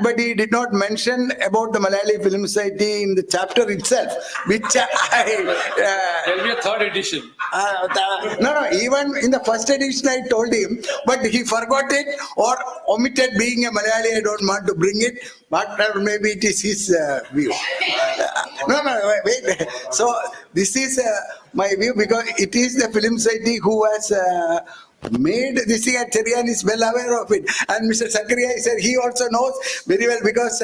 But he did not mention about the Malayali Film Society in the chapter itself, which I... There'll be a 3rd edition. No, even in the first edition I told him, but he forgot it or omitted. Being a Malayali, I don't want to bring it, but maybe it is his view. No, wait. So this is my view, because it is the Film Society who has made this thing, and Cherian is well aware of it. And Mr. Sakaria said he also knows very well, because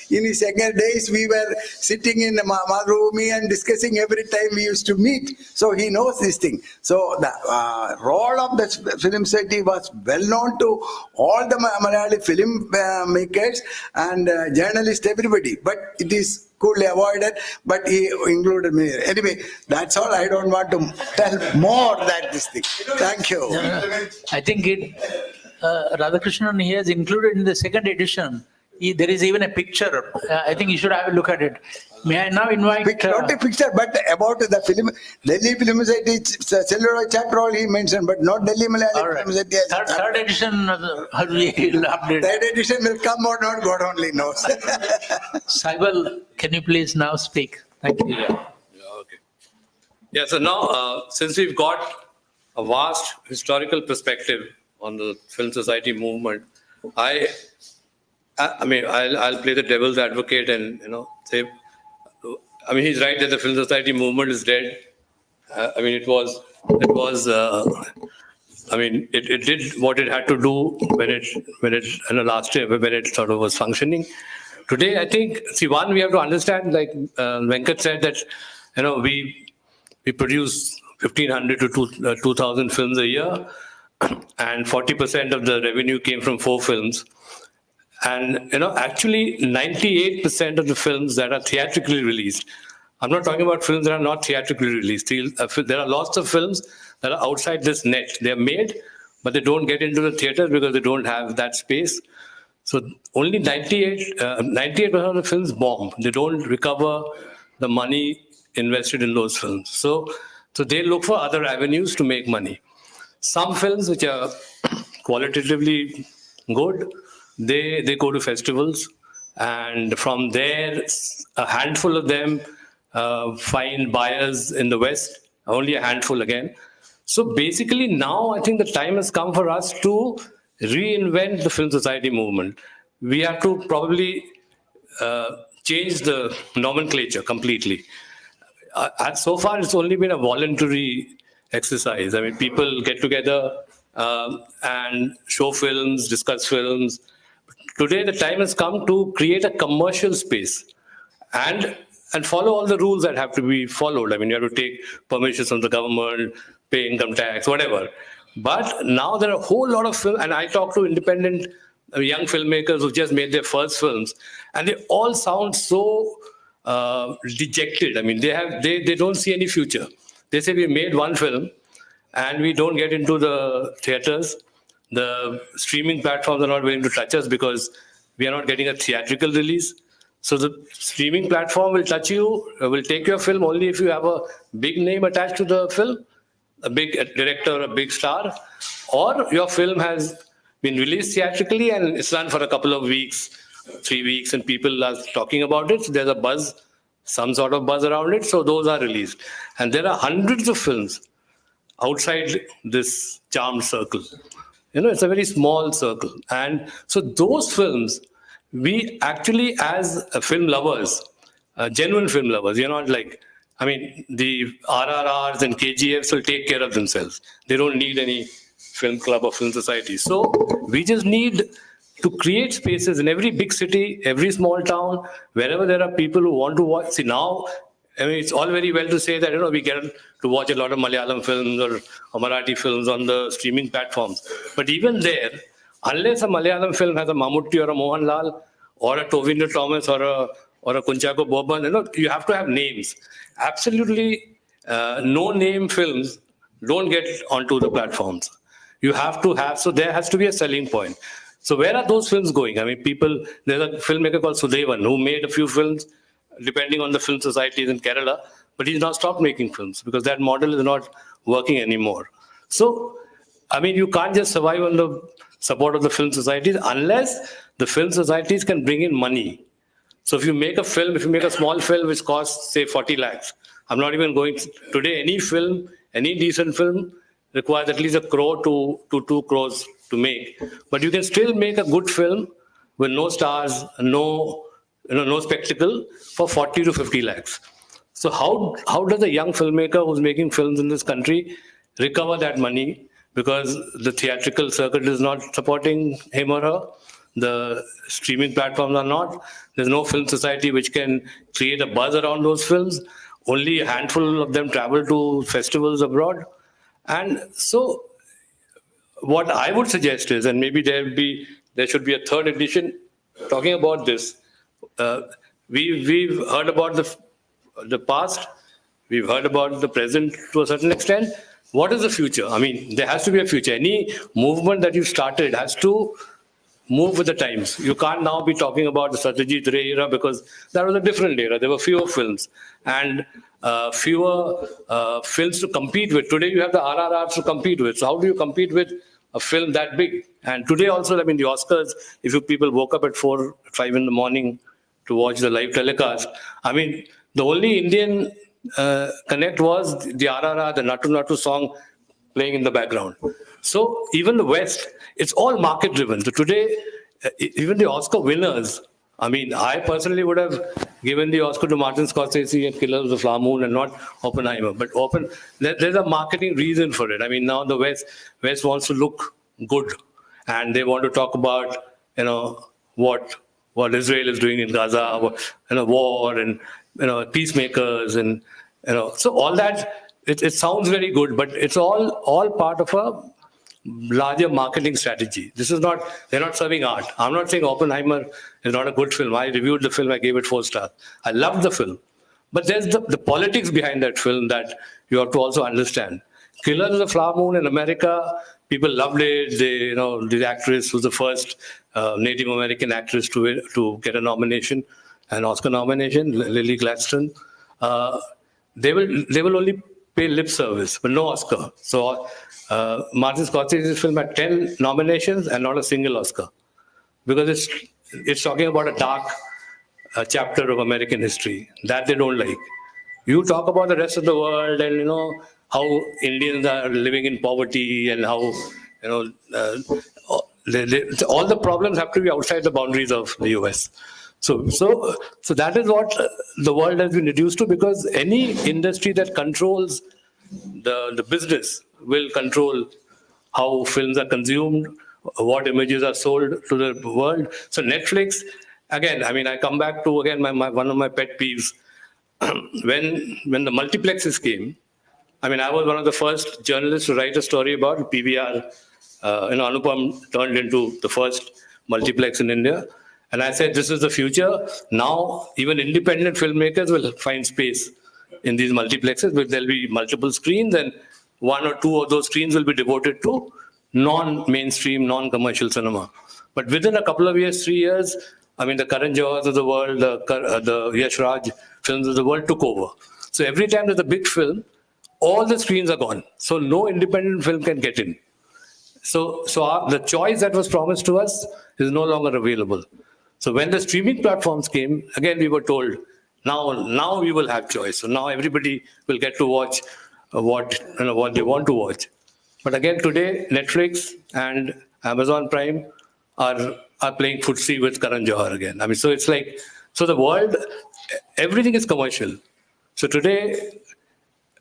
in his younger days we were sitting in Madhurumi and discussing every time we used to meet. So he knows this thing. So the role of the Film Society was well known to all the Malayali film makers and journalists, everybody. But it is coolly avoided, but he included me. Anyway, that's all. I don't want to tell more than this thing. Thank you. I think Radhakrishnan, he has included in the 2nd edition There is even a picture. I think you should have a look at it. May I now invite? Not a picture, but about the film, Delhi Film Society celluloid chapter all he mentioned, but not Delhi All Malayalam right. Film Society. as a Third edition, we'll update. Third edition will come or not, God only knows. Saibal, can you please now speak? Thank you. Okay. Yeah, so now, since we've got a vast historical perspective on the film society movement, I mean, I'll play the devil's advocate and, say, I mean, he's right that the film society movement is dead. I mean, it was, I mean, it did what it had to do when it, last year, when it sort of was functioning. Today, I think, see, one, we have to understand, like Venkat said, that, we produce 1,500 to 2,000 films a year, and 40% of the revenue came from 4 films. And, actually 98% of the films that are theatrically released, I'm not talking about films that are not theatrically released. There are lots of films that are outside this net. They're made, but they don't get into the theaters because they don't have that space. So only 98% of the films bomb. They don't recover the money invested in those films. So they look for other avenues to make money. Some films which are qualitatively good, they go to festivals, and from there, a handful of them find buyers in the West, only a handful again. So basically now I think the time has come for us to reinvent the film society movement. We have to probably change the nomenclature completely. So far, it's only been a voluntary exercise. I mean, people get together and show films, discuss films. Today, the time has come to create a commercial space and follow all the rules that have to be followed. I mean, you have to take permissions from the government, pay income tax, whatever. But now there are a whole lot of films, and I talk to independent young filmmakers who just made their first films, and they all sound so dejected. I mean, they don't see any future. They say we made one film, and we don't get into the theaters. The streaming platforms are not willing to touch us because we are not getting a theatrical release. So the streaming platform will touch you, will take your film only if you have a big name attached to the film, a big director, a big star, or your film has been released theatrically and it's run for a couple of weeks, 3 weeks, and people are talking about it. So there's a buzz, some sort of buzz around it. So those are released. And there are hundreds of films outside this charmed circle. It's a very small circle. And so those films, we actually, as film lovers, genuine film lovers, you're not like, I mean, the RRRs and KGFs will take care of themselves. They don't need any film club or film society. So we just need to create spaces in every big city, every small town, wherever there are people who want to watch. See, now, I mean, it's all very well to say that, we get to watch a lot of Malayalam films or Marathi films on the streaming platforms. But even there, unless a Malayalam film has a Mammootty or a Mohanlal or a Tovinder Thomas or a Kunchako Boban, you have to have names. Absolutely no-name films don't get onto the platforms. You have to have, so there has to be a selling point. So where are those films going? I mean, there's a filmmaker called Sudevan who made a few films depending on the film societies in Kerala, but he's now stopped making films because that model is not working anymore. So, I mean, you can't just survive on the support of the film societies unless the film societies can bring in money. So if you make a small film which costs, say, 40 lakhs, I'm not even going, today any decent film requires at least 1 crore to 2 crores to make. But you can still make a good film with no stars, no spectacle for 40 to 50 lakhs. So how does a young filmmaker who's making films in this country recover that money? Because the theatrical circuit is not supporting him or her. The streaming platforms are not. There's no film society which can create a buzz around those films. Only a handful of them travel to festivals abroad. And so what I would suggest is, and maybe there should be a third edition talking about this. We've heard about the past. We've heard about the present to a certain extent. What is the future? I mean, there has to be a future. Any movement that you started has to move with the times. You can't now be talking about the Satyajit Ray era because that was a different era. There were fewer films and fewer films to compete with. Today you have the RRRs to compete with. So how do you compete with a film that big? And today also, I mean, the Oscars, if you people woke up at 4, 5 in the morning to watch the live telecast, I mean, the only Indian connect was the RRR, the Natu Natu song playing in the background. So even the West, it's all market driven. So today, even the Oscar winners, I mean, I personally would have given the Oscar to Martin Scorsese and Killers of the Flower Moon and not Oppenheimer. But there's a marketing reason for it. I mean, now the West wants to look good, and they want to talk about, you know, what Israel is doing in Gaza, war and, you know, peacemakers and, you know, so all that. It sounds very good, but it's all part of a larger marketing strategy. This is not, they're not serving art. I'm not saying Oppenheimer is not a good film. I reviewed the film, I gave it 4 stars. I loved the film. But there's the politics behind that film that you have to also understand. Killers of the Flower Moon in America, people loved it. The actress was the first Native American actress to get a nomination, an Oscar nomination, Lily Gladstone. They will only pay lip service, but no Oscar. So Martin Scorsese's film had 10 nominations and not a single Oscar, because it's talking about a dark chapter of American history that they don't like. You talk about the rest of the world and, you know, how Indians are living in poverty and how, you know, all the problems have to be outside the boundaries of the US. So that is what the world has been reduced to, because any industry that controls the business will control how films are consumed, what images are sold to the world. So Netflix, again, I mean, I come back to, again, one of my pet peeves. When the multiplexes came, I mean, I was one of the first journalists to write a story about PVR. Anupam turned into the first multiplex in India. And I said, this is the future. Now, even independent filmmakers will find space in these multiplexes, where there'll be multiple screens, and 1 or 2 of those screens will be devoted to non-mainstream, non-commercial cinema. But within a couple of years, 3 years, I mean, the Karan Johars of the world, the Yash Raj films of the world took over. So every time there's a big film, all the screens are gone. So no independent film can get in. So the choice that was promised to us is no longer available. So when the streaming platforms came, again, we were told, now we will have choice. So now everybody will get to watch what they want to watch. But again, today, Netflix and Amazon Prime are playing footsie with Karan Johar again. I mean, so it's like, so the world, everything is commercial. So today,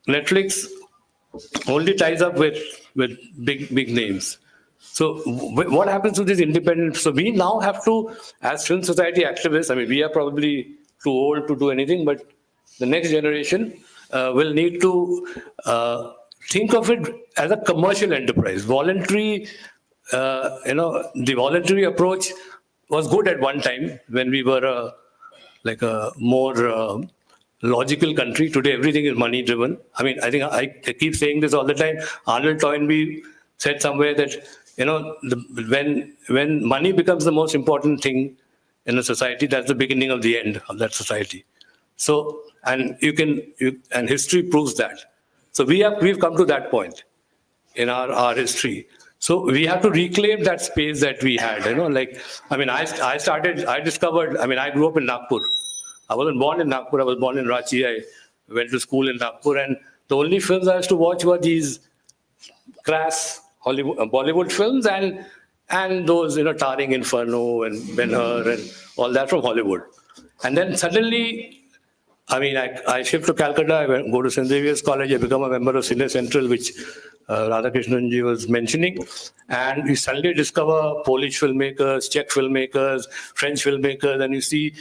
Netflix only ties up with big names. So what happens to these independent? So we now have to, as film society activists, I mean, we are probably too old to do anything, but the next generation will need to think of it as a commercial enterprise. Voluntary, the voluntary approach was good at one time when we were like a more logical country. Today, everything is money driven. I mean, I think I keep saying this all the time. Arnold Toynbee said somewhere that, you know, when money becomes the most important thing in a society, that's the beginning of the end of that society. So, and and history proves that. So we've come to that point in our history. So we have to reclaim that space that we had. You know, like, I mean, I discovered. I mean, I grew up in Nagpur. I wasn't born in Nagpur. I was born in Ranchi. I went to school in Nagpur, and the only films I used to watch were these crass Bollywood films and those, you know, Tarring Inferno and Ben-Hur and all that from Hollywood. And then suddenly, I mean, I shift to Calcutta. I go to St. Xavier's College. I become a member of Cine Central, which Radhakrishnan was mentioning. And you suddenly discover Polish filmmakers, Czech filmmakers, French filmmakers, and you see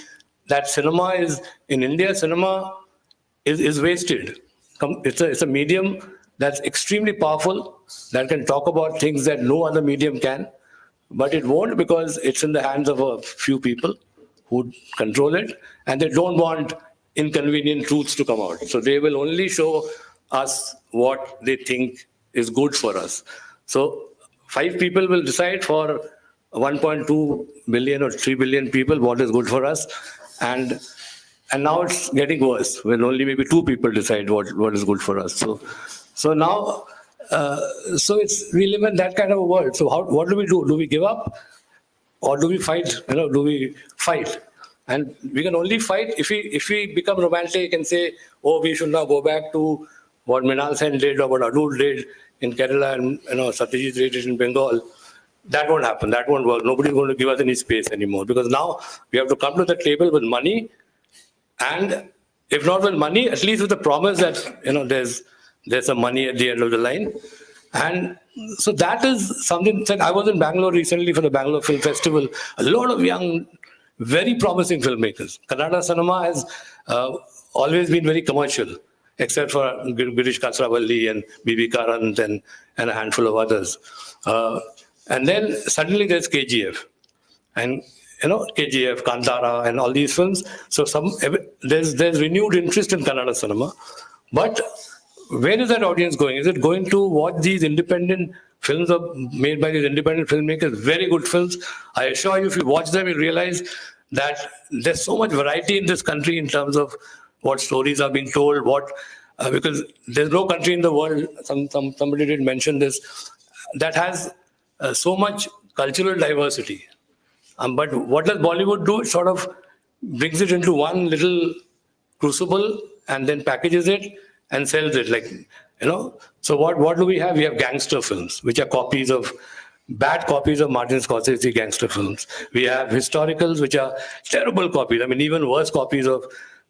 that cinema in India, cinema is wasted. It's a medium that's extremely powerful, that can talk about things that no other medium can, but it won't, because it's in the hands of a few people who control it, and they don't want inconvenient truths to come out. So they will only show us what they think is good for us. So 5 people will decide for 1.2 billion or 3 billion people what is good for us, and now it's getting worse when only maybe 2 people decide what is good for us. So now so we live in that kind of a world. So what do? Do we give up, or do we fight? Do we fight? And we can only fight if we become romantic and say, oh, we should now go back to what Mrinal Sen did or what Adoor did in Kerala and Satyajit did it in Bengal. That won't happen. That won't work. Nobody's going to give us any space anymore, because now we have to come to the table with money, and if not with money, at least with the promise that there's some money at the end of the line. And so that is something that I was in Bangalore recently for the Bangalore Film Festival. A lot of young, very promising filmmakers. Kannada cinema has always been very commercial, except for Girish Kasravalli and B.B. Karant and a handful of others. And then suddenly there's KGF. And KGF, Kantara, and all these films. So there's renewed interest in Kannada cinema. But where is that audience going? Is it going to watch these independent films made by these independent filmmakers? Very good films. I assure you, if you watch them, you realize that there's so much variety in this country in terms of what stories are being told, because there's no country in the world, somebody did mention this, that has so much cultural diversity. But what does Bollywood do? It sort of brings it into one little crucible and then packages it and sells it. So what do we have? We have gangster films, which are bad copies of Martin Scorsese gangster films. We have historicals, which are terrible copies. I mean, even worse copies of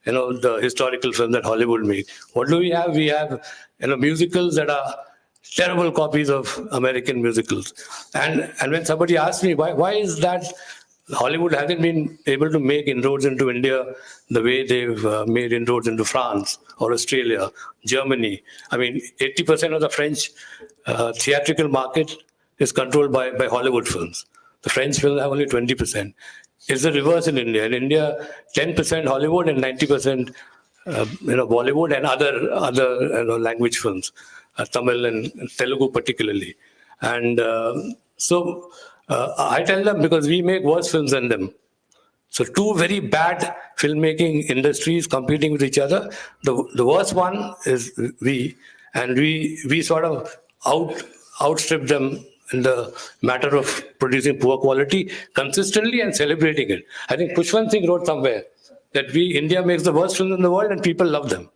the historical film that Hollywood made. What do we have? We have musicals that are terrible copies of American musicals. And when somebody asks me why is that Hollywood hasn't been able to make inroads into India the way they've made inroads into France or Australia, Germany. I mean, 80% of the French theatrical market is controlled by Hollywood films. The French films have only 20%. It's the reverse in India. In India, 10% Hollywood and 90% Bollywood and other language films, Tamil and Telugu particularly. And so I tell them, because we make worse films than them. So two very bad filmmaking industries competing with each other. The worst one is we sort of outstrip them in the matter of producing poor quality consistently and celebrating it. I think Pushwan Singh wrote somewhere that India makes the worst films in the world and people love them.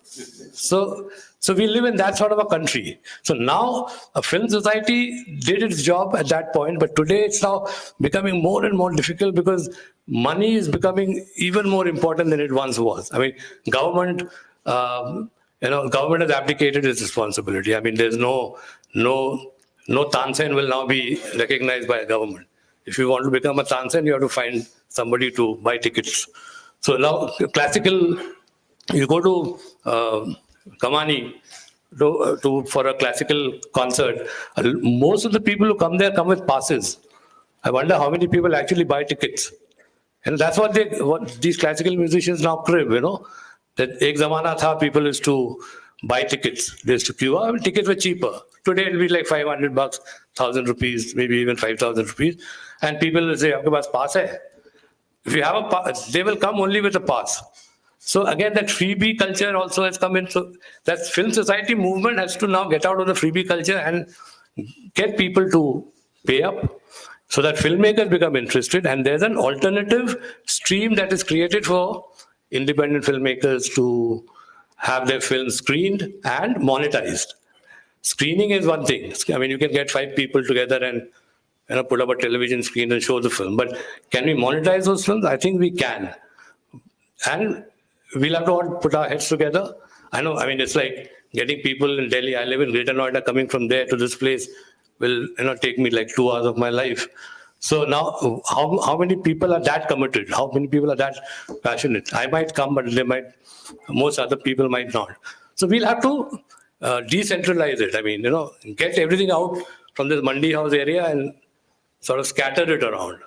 So we live in that sort of a country. So now a film society did its job at that point, but today it's now becoming more and more difficult because money is becoming even more important than it once was. I mean, government has abdicated its responsibility. I mean, there's no Tansen will now be recognized by a government. If you want to become a Tansen, you have to find somebody to buy tickets. So now classical, you go to Kamani for a classical concert. Most of the people who come there come with passes. I wonder how many people actually buy tickets. And that's what these classical musicians now crib, that ek zamana tha, people used to buy tickets. They used to queue up. Tickets were cheaper. Today it'll be like $500, 1,000 rupees, maybe even 5,000 rupees. And people will say, aapke paas pass hai? If you have a pass, they will come only with a pass. So again, that freebie culture also has come in. So that film society movement has to now get out of the freebie culture and get people to pay up so that filmmakers become interested. And there's an alternative stream that is created for independent filmmakers to have their films screened and monetized. Screening is one thing. I mean, you can get 5 people together and put up a television screen and show the film. But can we monetize those films? I think we can. And we'll have to all put our heads together. I know, I mean, it's like getting people in Delhi. I live in Greater Noida. Coming from there to this place will take me like 2 hours of my life. So now, how many people are that committed? How many people are that passionate? I might come, but most other people might not. So we'll have to decentralize it. I mean, get everything out from this Mandi House area and sort of scatter it around.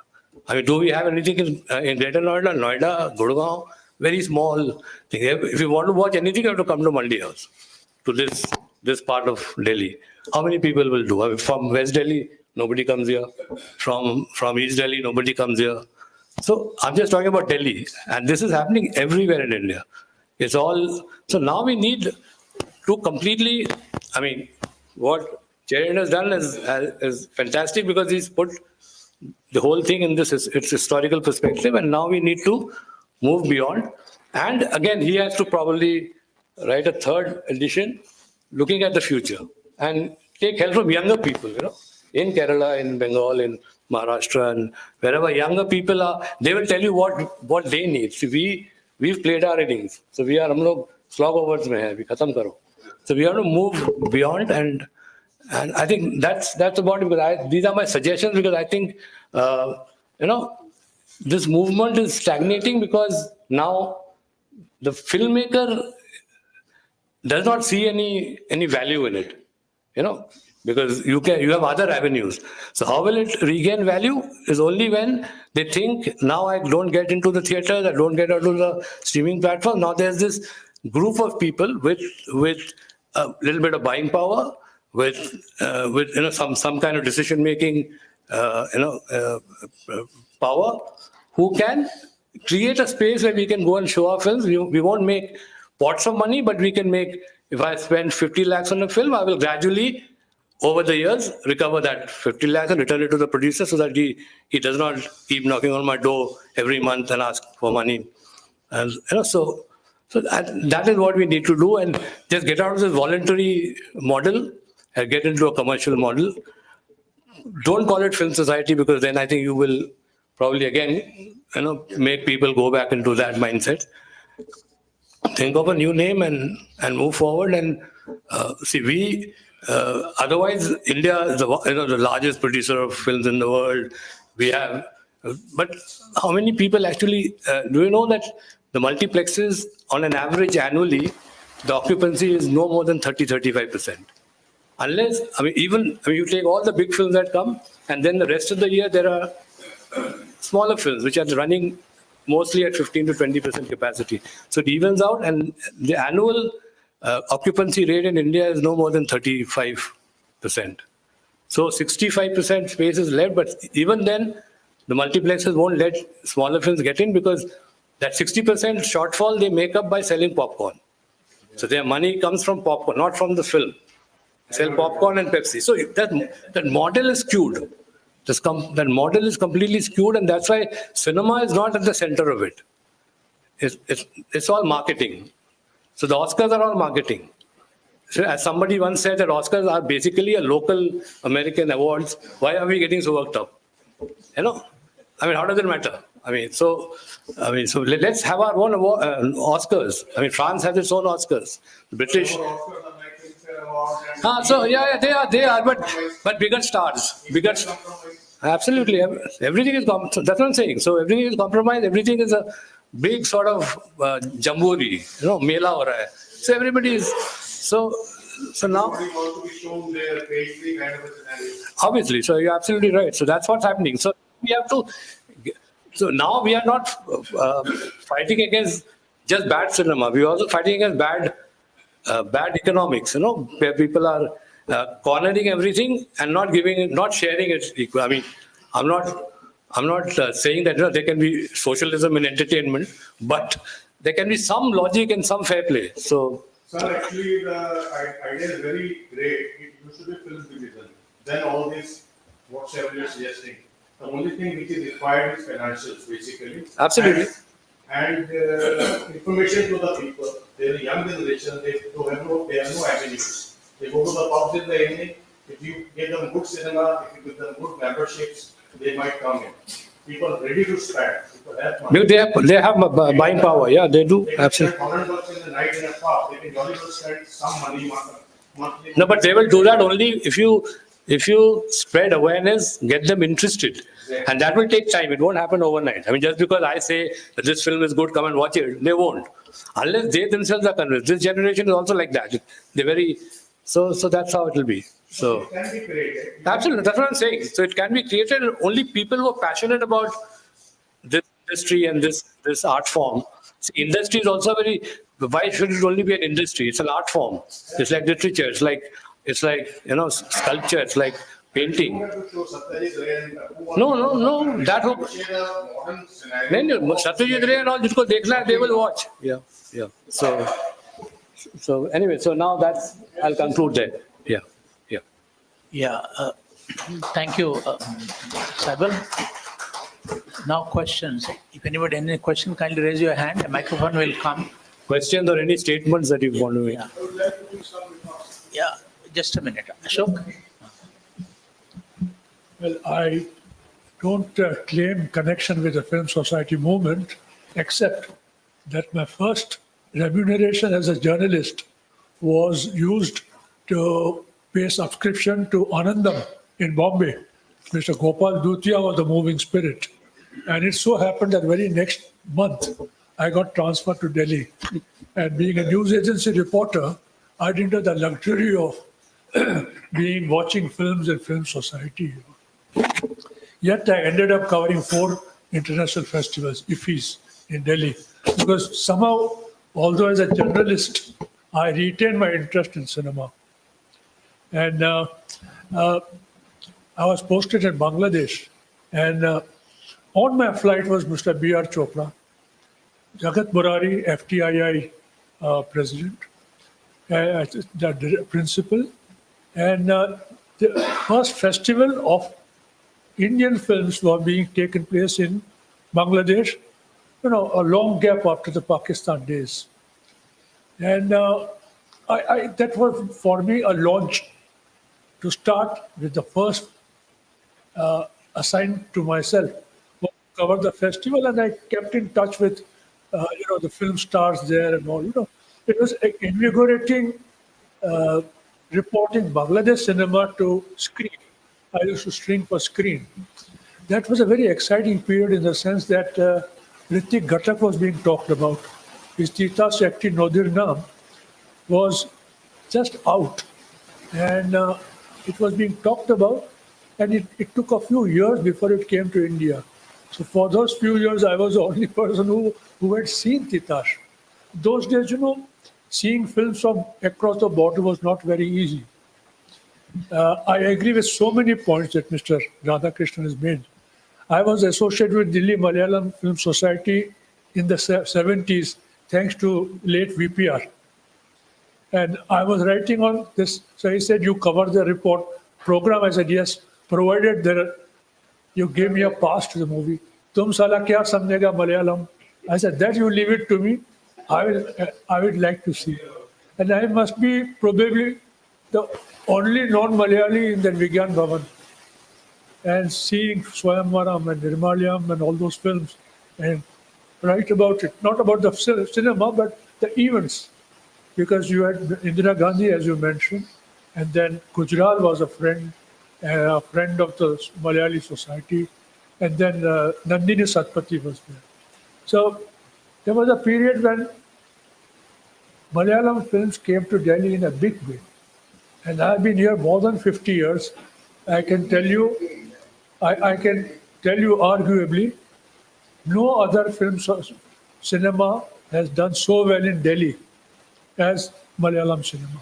I mean, do we have anything in Greater Noida, Gurgaon? Very small thing. If you want to watch anything, you have to come to Mandi House, to this part of Delhi. How many people will do? I mean, from West Delhi, nobody comes here. From East Delhi, nobody comes here. So I'm just talking about Delhi, and this is happening everywhere in India. It's all, so now we need to completely, I mean, what Cherian has done is fantastic because he's put the whole thing in this its historical perspective, and now we need to move beyond. And again, he has to probably write a third edition looking at the future and take help from younger people, in Kerala, in Bengal, in Maharashtra, and wherever younger people are, they will tell you what they need. See, we've played our innings. So we are, hum log slog overs mein hai, we khatam karo. So we have to move beyond, and I think that's about it, because these are my suggestions, because I think, this movement is stagnating because now the filmmaker does not see any value in it, because you have other avenues. So how will it regain value is only when they think, now I don't get into the theaters, I don't get onto the streaming platform. Now there's this group of people with a little bit of buying power, with some kind of decision making power, who can create a space where we can go and show our films. We won't make pots of money, but we can make, if I spend 50 lakhs on a film, I will gradually, over the years, recover that 50 lakhs and return it to the producer, so that he does not keep knocking on my door every month and ask for money. And so that is what we need to do, and just get out of this voluntary model and get into a commercial model. Don't call it film society, because then I think you will probably again, make people go back into that mindset. Think of a new name and move forward. And see, otherwise India is the largest producer of films in the world. We have, but how many people actually do you know that the multiplexes on an average annually, the occupancy is no more than 30-35%. Unless, you take all the big films that come, and then the rest of the year there are smaller films which are running mostly at 15-20% capacity. So it evens out, and the annual occupancy rate in India is no more than 35%. So 65% space is left, but even then, the multiplexes won't let smaller films get in, because that 60% shortfall they make up by selling popcorn. So their money comes from popcorn, not from the film. Sell popcorn and Pepsi. So that model is skewed. That model is completely skewed, and that's why cinema is not at the center of it. It's all marketing. So the Oscars are all marketing. So as somebody once said, that Oscars are basically a local American awards. Why are we getting so worked up? How does it matter? So let's have our own Oscars. France has its own Oscars. The British. They are, but bigger stars. Absolutely, everything is compromised. That's what I'm saying. So everything is compromised. Everything is a big sort of jamboree. Mela ho raha hai. So everybody is so now. Everybody wants to be shown their pastry kind of a scenario. Obviously, so you're absolutely right. So that's what's happening. So we have to. So now we are not fighting against just bad cinema. We are also fighting against bad economics. Where people are cornering everything and not sharing it equal. I'm not saying that there can be socialism in entertainment, but there can be some logic and some fair play. So, Sir, actually, the idea is very great. It used to be film division. Then all this, whatever you're suggesting, the only thing which is required is financials, basically. Absolutely. And information to the people. They're a young generation. They have no avenues. They go to the pubs in the evening. If you give them good cinema, if you give them good memberships, they might come in. People are ready to spend. People have money. They have buying power. Yeah, they do. They Absolutely. can spend $100 in the night in a pub. They can jolly well spend some money monthly. No, but they will do that only if you spread awareness, get them interested. And that will take time. It won't happen overnight. Just because I say that this film is good, come and watch it, they won't. Unless they themselves are convinced. This generation is also like that. They're very, so that's how it will be. So It can be created. absolutely, that's what I'm saying. So it can be created. Only people who are passionate about this industry and this art form. See, industry is also very. Why should it only be an industry? It's an art form. It's like literature. It's like sculpture. It's like painting. You have to show Satyajit Ray and No, that to who, share a modern scenario. नहीं Satyajit Ray and all जिसको देखना है, they will watch. Yeah. So anyway, so now I'll conclude there. Yeah. Yeah, thank you, Saibal. Now questions. If anybody any question, kindly raise your hand. A microphone will come. Questions or any statements that you want to make? Yeah. Yeah, just a minute. Ashok? Well, I don't claim connection with the Film Society movement, except that my first remuneration as a journalist was used to pay subscription to Anandam in Bombay. Mr. Gopal Dutia was the moving spirit. And it so happened that very next month, I got transferred to Delhi. And being a news agency reporter, I didn't have the luxury of watching films in Film Society. Yet I ended up covering 4 international festivals, IFFIs, in Delhi. Because somehow, although as a journalist, I retained my interest in cinema. And I was posted in Bangladesh. And on my flight was Mr. B.R. Chopra, Jagat Murari, FTII president, the principal. And the first festival of Indian films were being taken place in Bangladesh, a long gap after the Pakistan days. And that was for me a launch to start with the first assigned to myself to cover the festival, and I kept in touch with the film stars there and all. It was invigorating reporting Bangladesh cinema to screen. I used to string for screen. That was a very exciting period in the sense that Ritik Ghatak was being talked about. His Tita Shakti Nodir Naam was just out, and it was being talked about, and it took a few years before it came to India. So for those few years, I was the only person who had seen Titash. Those days, seeing films from across the border was not very easy. I agree with so many points that Mr. Radhakrishnan has made. I was associated with Delhi Malayalam Film Society in the 70s, thanks to late VPR. And I was writing on this. So he said, you cover the report program. I said, yes, provided you give me a pass to the movie. Tum sala kya samjhega Malayalam? I said, that you leave it to me. I would like to see. And I must be probably the only non-Malayali in the Vigyan Bhavan. And seeing Swayamvaram and Nirmalyam and all those films and write about it, not about the cinema, but the events. Because you had Indira Gandhi, as you mentioned, and then Gujral was a friend of the Malayali society, and then Nandini Satpathy was there. So there was a period when Malayalam films came to Delhi in a big way. And I've been here more than 50 years. I can tell you arguably, no other cinema has done so well in Delhi as Malayalam cinema.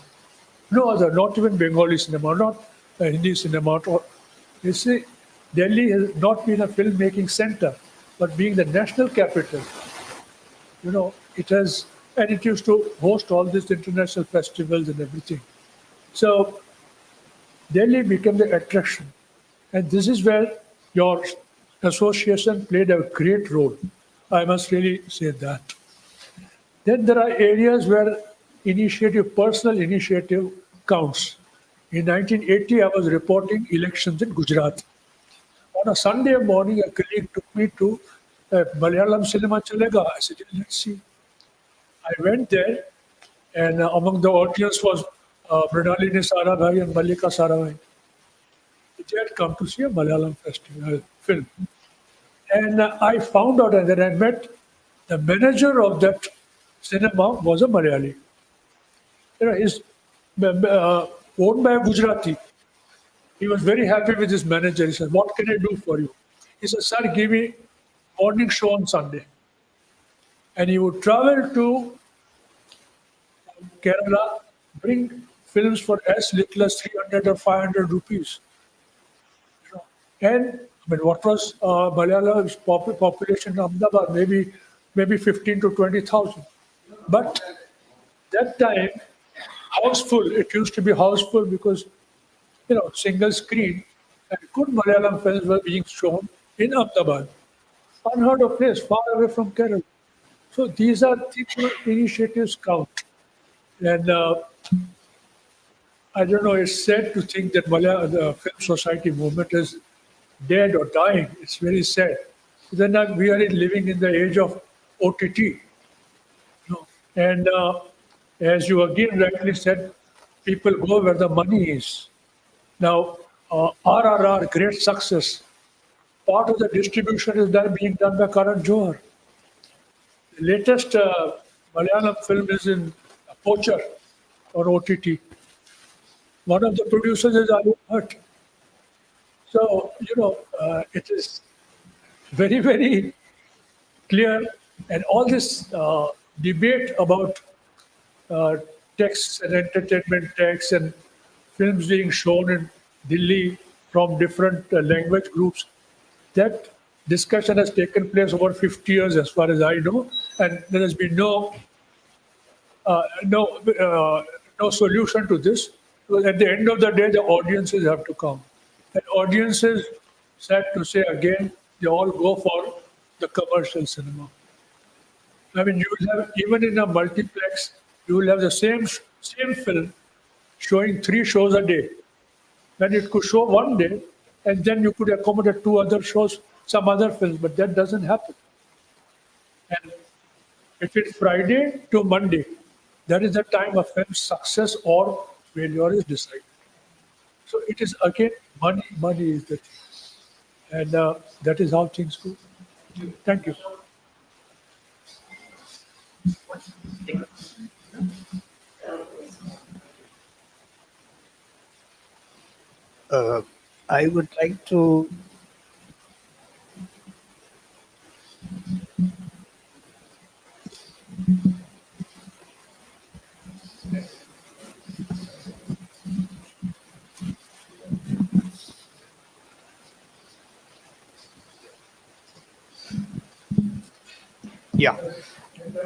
No other, not even Bengali cinema, not Hindi cinema. You see, Delhi has not been a filmmaking center, but being the national capital, it has, and it used to host all these international festivals and everything. So Delhi became the attraction. And this is where your association played a great role. I must really say that. Then there are areas where personal initiative counts. In 1980, I was reporting elections in Gujarat. On a Sunday morning, a colleague took me to Malayalam cinema chalega. I said, let's see. I went there, and among the audience was Mrinalini Sarabhai and Mallika Sarabhai. They had come to see a Malayalam festival film. And I found out, and then I met the manager of that cinema was a Malayali. He's owned by a Gujarati. He was very happy with his manager. He said, what can I do for you? He said, sir, give me morning show on Sunday. And he would travel to Kerala, bring films for as little as 300 or 500 rupees. And I mean, what was Malayalam's population in Ahmedabad? Maybe 15 to 20,000. But that time, houseful. It used to be houseful because, single screen and good Malayalam films were being shown in Ahmedabad. Unheard of place, far away from Kerala. So these are things where initiatives count. And I don't know, it's sad to think that the film society movement is dead or dying. It's very sad. Then we are living in the age of OTT. And as you again rightly said, people go where the money is. Now, RRR, great success. Part of the distribution is being done by Karan Johar. The latest Malayalam film is in Poacher on OTT. One of the producers is Alu Bhatt. So, it is very, very clear. And all this debate about texts and entertainment texts and films being shown in Delhi from different language groups, that discussion has taken place over 50 years as far as I know, and there has been no solution to this. Because at the end of the day, the audiences have to come. And audiences, sad to say again, they all go for the commercial cinema. I mean, you will have, even in a multiplex, you will have the same film showing 3 shows a day. Then it could show one day, and then you could accommodate 2 other shows, some other films, but that doesn't happen. And if it's Friday to Monday, that is the time of film's success or failure is decided. So it is again, money is the thing. And that is how things go. Thank you. I would like to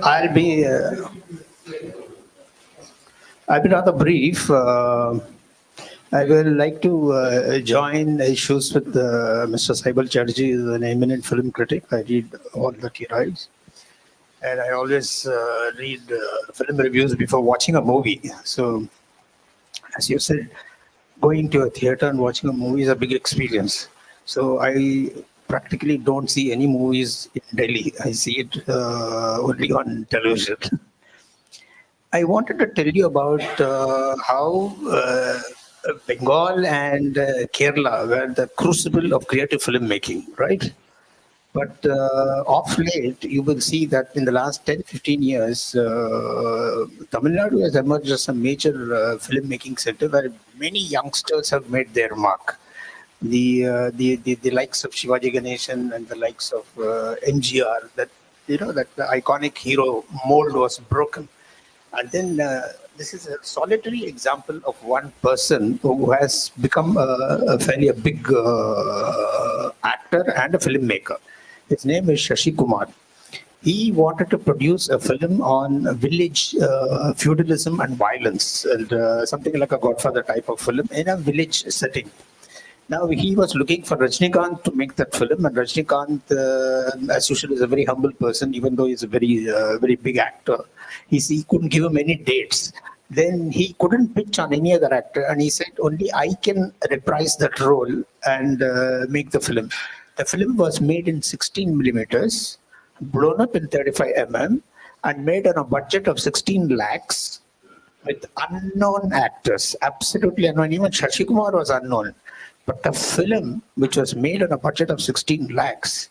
I'll be rather brief. I will like to join issues with Mr. Saibal Chatterjee, is an eminent film critic. I read all that he writes. And I always read film reviews before watching a movie. So, as you said, going to a theater and watching a movie is a big experience. So I practically don't see any movies in Delhi. I see it only on television. I wanted to tell you about how Bengal and Kerala were the crucible of creative filmmaking, right? But of late, you will see that in the last 10, 15 years, Tamil Nadu has emerged as a major filmmaking center where many youngsters have made their mark. The likes of Shivaji Ganeshan and the likes of MGR, that the iconic hero mold was broken. And then this is a solitary example of one person who has become a big actor and a filmmaker. His name is Shashi Kumar. He wanted to produce a film on village feudalism and violence, and something like a Godfather type of film in a village setting. Now, he was looking for Rajnikant to make that film, and Rajnikant, as usual, is a very humble person, even though he's a very big actor. He couldn't give him any dates. Then he couldn't pitch on any other actor, and he said, only I can reprise that role and make the film. The film was made in 16 millimeters, blown up in 35 mm, and made on a budget of 16 lakhs with unknown actors, absolutely unknown. Even Shashi Kumar was unknown. But the film, which was made on a budget of 16 lakhs,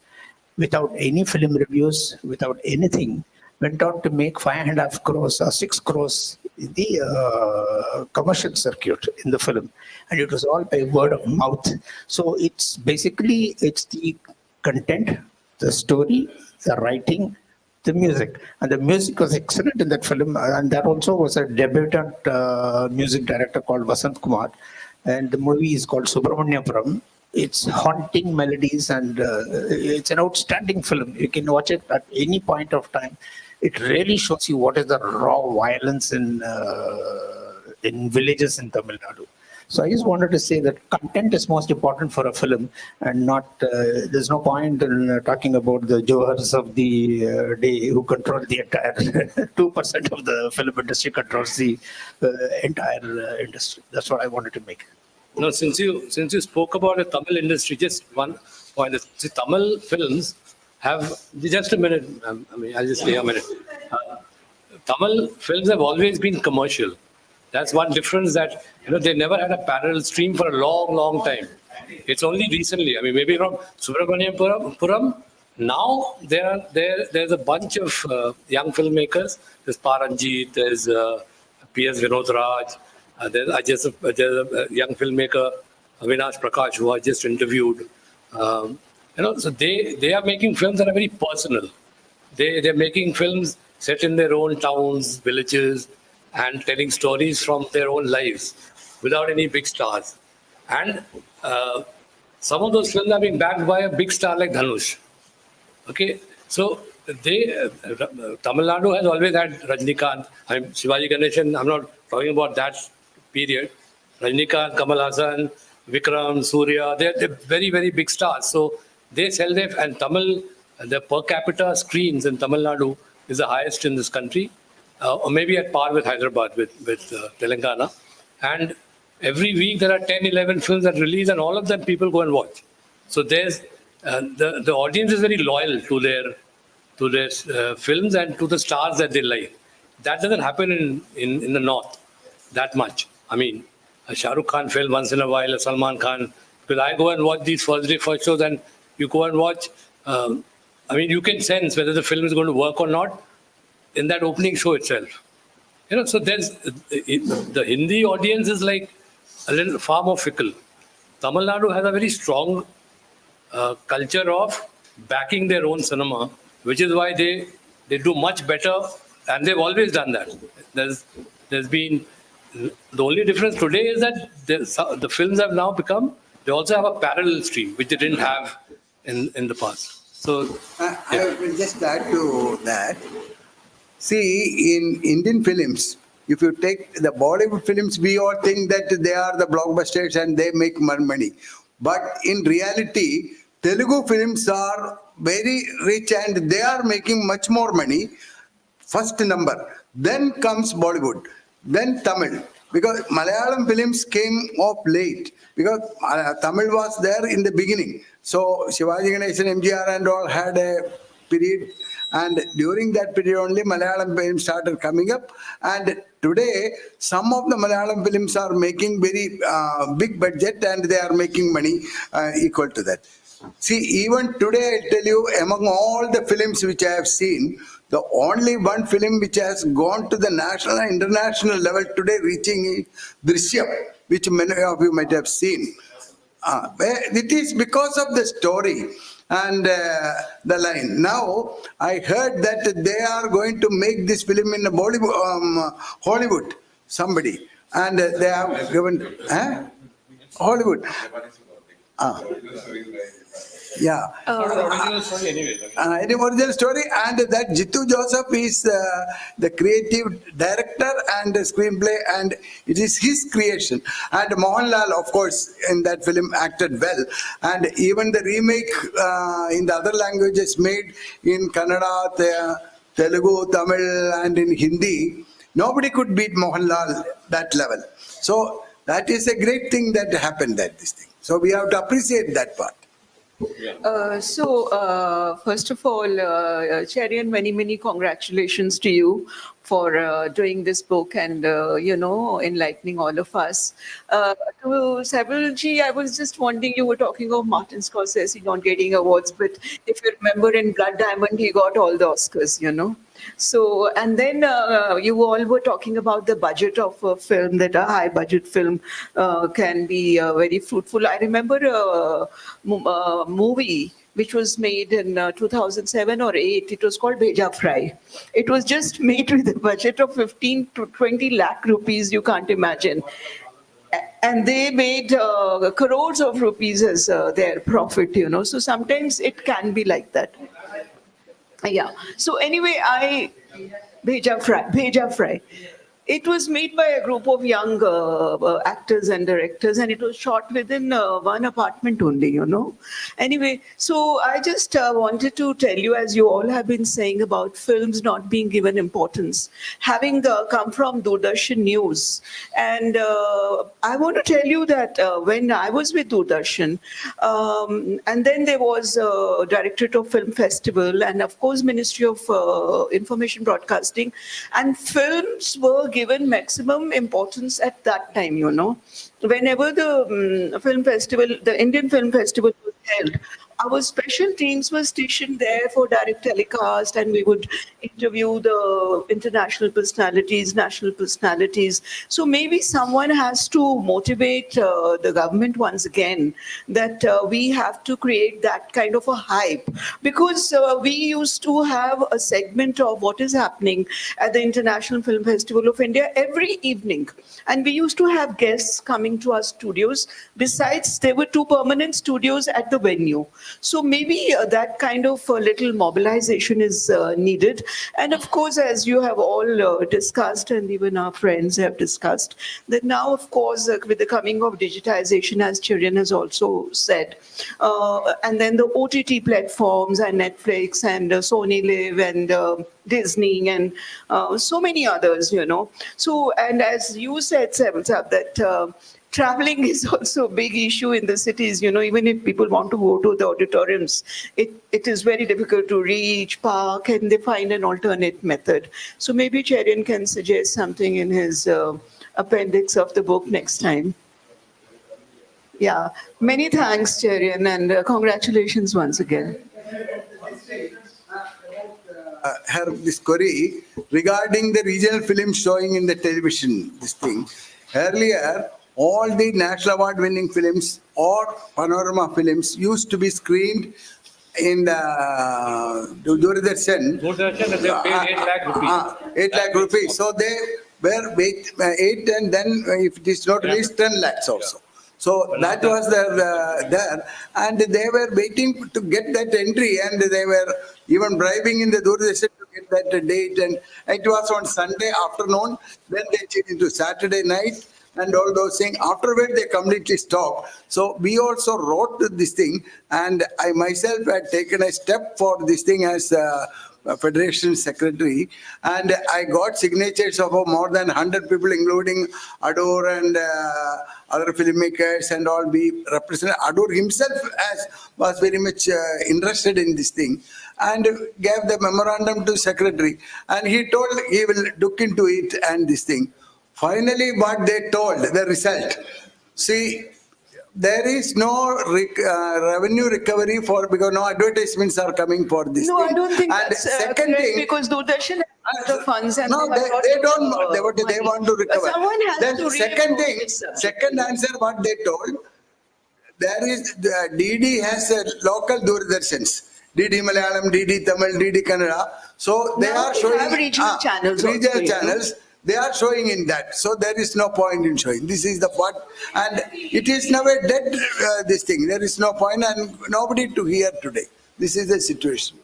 without any film reviews, without anything, went on to make 5.5 crores or 6 crores in the commercial circuit in the film. And it was all by word of mouth. So it's the content, the story, the writing, the music. And the music was excellent in that film. And that also was a debutant music director called Vasant Kumar. And the movie is called Subramaniapuram. It's haunting melodies, and it's an outstanding film. You can watch it at any point of time. It really shows you what is the raw violence in villages in Tamil Nadu. So I just wanted to say that content is most important for a film, and not there's no point in talking about the Johars of the day who control the entire 2% of the film industry controls the entire industry. That's what I wanted to make. No, since you spoke about the Tamil industry, just one point. The Tamil films have just a minute. I mean, I'll just stay a minute. Tamil films have always been commercial. That's one difference, that they never had a parallel stream for a long, long time. It's only recently. I mean, maybe from Subramaniapuram. Now there's a bunch of young filmmakers. There's Paranjit. There's P.S. Vinod Raj. There's a young filmmaker, Avinash Prakash, who I just interviewed. So they are making films that are very personal. They're making films set in their own towns, villages, and telling stories from their own lives without any big stars. And some of those films are being backed by a big star like Dhanush. Okay, so Tamil Nadu has always had Rajnikant. Shivaji Ganeshan, I'm not talking about that period. Rajnikant, Kamal Hassan, Vikram, Surya, they're very, very big stars. So they sell and the per capita screens in Tamil Nadu is the highest in this country, or maybe at par with Hyderabad, with Telangana. And every week there are 10, 11 films that release, and all of them people go and watch. So there's the audience is very loyal to their films and to the stars that they like. That doesn't happen in the north that much. I mean, a Shah Rukh Khan film once in a while, a Salman Khan. Because I go and watch these first shows, and you go and watch. I mean, you can sense whether the film is going to work or not in that opening show itself. So there's the Hindi audience is like a little far more fickle. Tamil Nadu has a very strong culture of backing their own cinema, which is why they do much better, and they've always done that. There's been the only difference today is that the films have now become, they also have a parallel stream which they didn't have in the past. So I will just add to that. See, in Indian films, if you take the Bollywood films, we all think that they are the blockbusters and they make more money. But in reality, Telugu films are very rich and they are making much more money. First number. Then comes Bollywood. Then Tamil. Because Malayalam films came off late. Because Tamil was there in the beginning. So Shivaji Ganeshan, MGR and all had a period. And during that period only Malayalam films started coming up. And today, some of the Malayalam films are making very big budget and they are making money equal to that. See, even today, I tell you, among all the films which I have seen, the only one film which has gone to the national and international level today, reaching Drishyam, which many of you might have seen. It is because of the story and the line. Now, I heard that they are going to make this film in Bollywood, Hollywood, somebody. And they have given, Hollywood. Yeah. Original story anyway. Any original story, and that Jitu Joseph is the creative director and the screenplay, and it is his creation. And Mohanlal, of course, in that film acted well. And even the remake in the other languages made in Kannada, Telugu, Tamil, and in Hindi, nobody could beat Mohanlal that level. So that is a great thing that happened at this thing. So we have to appreciate that part. First of all, Cherian, many, many congratulations to you for doing this book and, enlightening all of us. To Saibalji, I was just wondering, you were talking of Martin Scorsese not getting awards, but if you remember in Blood Diamond, he got all the Oscars, So, and then you all were talking about the budget of a film, that a high budget film can be very fruitful. I remember a movie which was made in 2007 or 8. It was called Bheja Fry. It was just made with a budget of 15 to 20 lakh rupees. You can't imagine. and they made crores of rupees as their profit, So sometimes it can be like that. Yeah. So anyway, Bheja Fry. It was made by a group of young actors and directors, and it was shot within one apartment only, Anyway, so I just wanted to tell you, as you all have been saying about films not being given importance, having come from Doordarshan News. And I want to tell you that when I was with Doordarshan, and then there was Directorate of Film Festival, and of course, Ministry of Information Broadcasting, and films were given maximum importance at that time, Whenever the film festival, the Indian Film Festival was held, our special teams were stationed there for direct telecast, and we would interview the international personalities, national personalities. So maybe someone has to motivate the government once again that we have to create that kind of a hype, because we used to have a segment of what is happening at the International Film Festival of India every evening, and we used to have guests coming to our studios. Besides, there were 2 permanent studios at the venue. So maybe that kind of little mobilization is needed. And of course, as you have all discussed, and even our friends have discussed, that now, of course, with the coming of digitization, as Chiryan has also said, and then the OTT platforms and Netflix and Sony Live and Disney and so many others, So, and as you said, Saibal, that traveling is also a big issue in the cities, even if people want to go to the auditoriums, it is very difficult to reach, park, and they find an alternate method. So maybe Cherian can suggest something in his appendix of the book next time. Yeah, many thanks, Cherian, and congratulations once again. This query regarding the regional films showing in the television, this thing. Earlier, all the national award winning films or panorama films used to be screened in the Doordarshan. Doordarshan, they paid 8 lakh rupees. 8 lakh rupees. So they were 8, and then if it is not released, 10 lakhs also. So that was there, and they were waiting to get that entry, and they were even bribing in the Doordarshan to get that date, and it was on Sunday afternoon. Then they changed into Saturday night and all those things. Afterward, they completely stopped. So we also wrote this thing, and I myself had taken a step for this thing as Federation Secretary, and I got signatures of more than 100 people, including Adoor and other filmmakers and all. Be represented. Adoor himself was very much interested in this thing, and gave the memorandum to Secretary, and he told he will look into it and this thing. Finally, what they told, the result. See, there is no revenue recovery because no advertisements are coming for this No, thing. I don't think And that's second correct, thing, because Doordarshan has the funds and no, have got they don't. money. They want to recover. Someone has Then to second reinforce thing, this subject. second answer, what they told, there is DD has a local Doordarshans. DD Malayalam, DD Tamil, DD Kannada. So they Now are they showing have regional channels also, Regional you know. channels. They are showing in that. So there is no point in showing. This is the what, and it is now a dead this thing. There is no point, and nobody to hear today. This is the situation.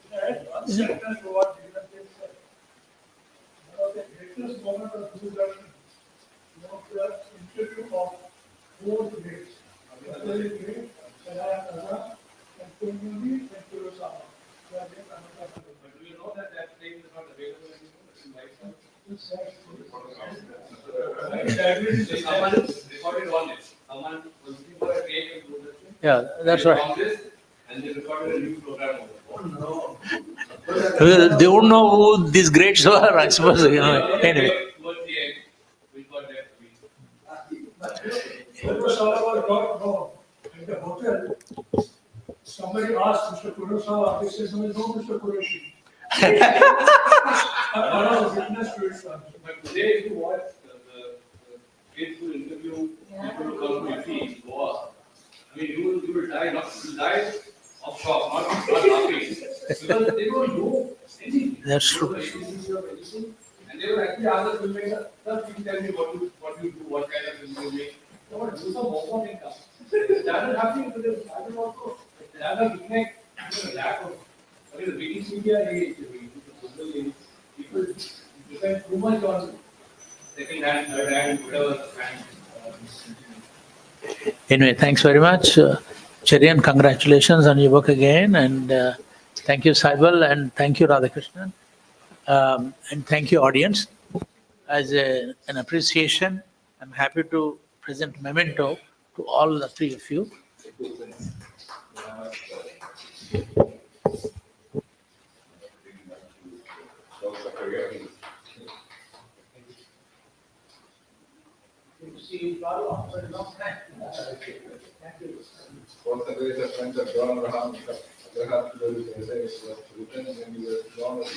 Yeah, that's right. And they recorded a new program. They don't know who these greats were, I suppose. Anyway. Towards the end, we got that. No. In the hotel, somebody asked Mr. Kurosawa, they said, no, Mr. Kuroshi. I was a witness to it. But today, if you watch the kids who interview people who come to Italy, Goa, I mean, you will die, you die of shock, not laughing. Because they don't know anything. That's true. And they will actually ask the filmmaker, sir, please tell me what you do, what kind of film you make. do some homework and come. That is happening to them. That is also, that is giving a lack of, I mean, the British media age, people depend too much on second hand, third hand, whatever. Anyway, thanks very much. Cherian, congratulations on your work again. And thank you, Saibal, and thank you, Radhakrishnan. And thank you, audience. As an appreciation, I'm happy to present memento to all the three of you. For the grace of friends of John Graham, Graham is written when you were John was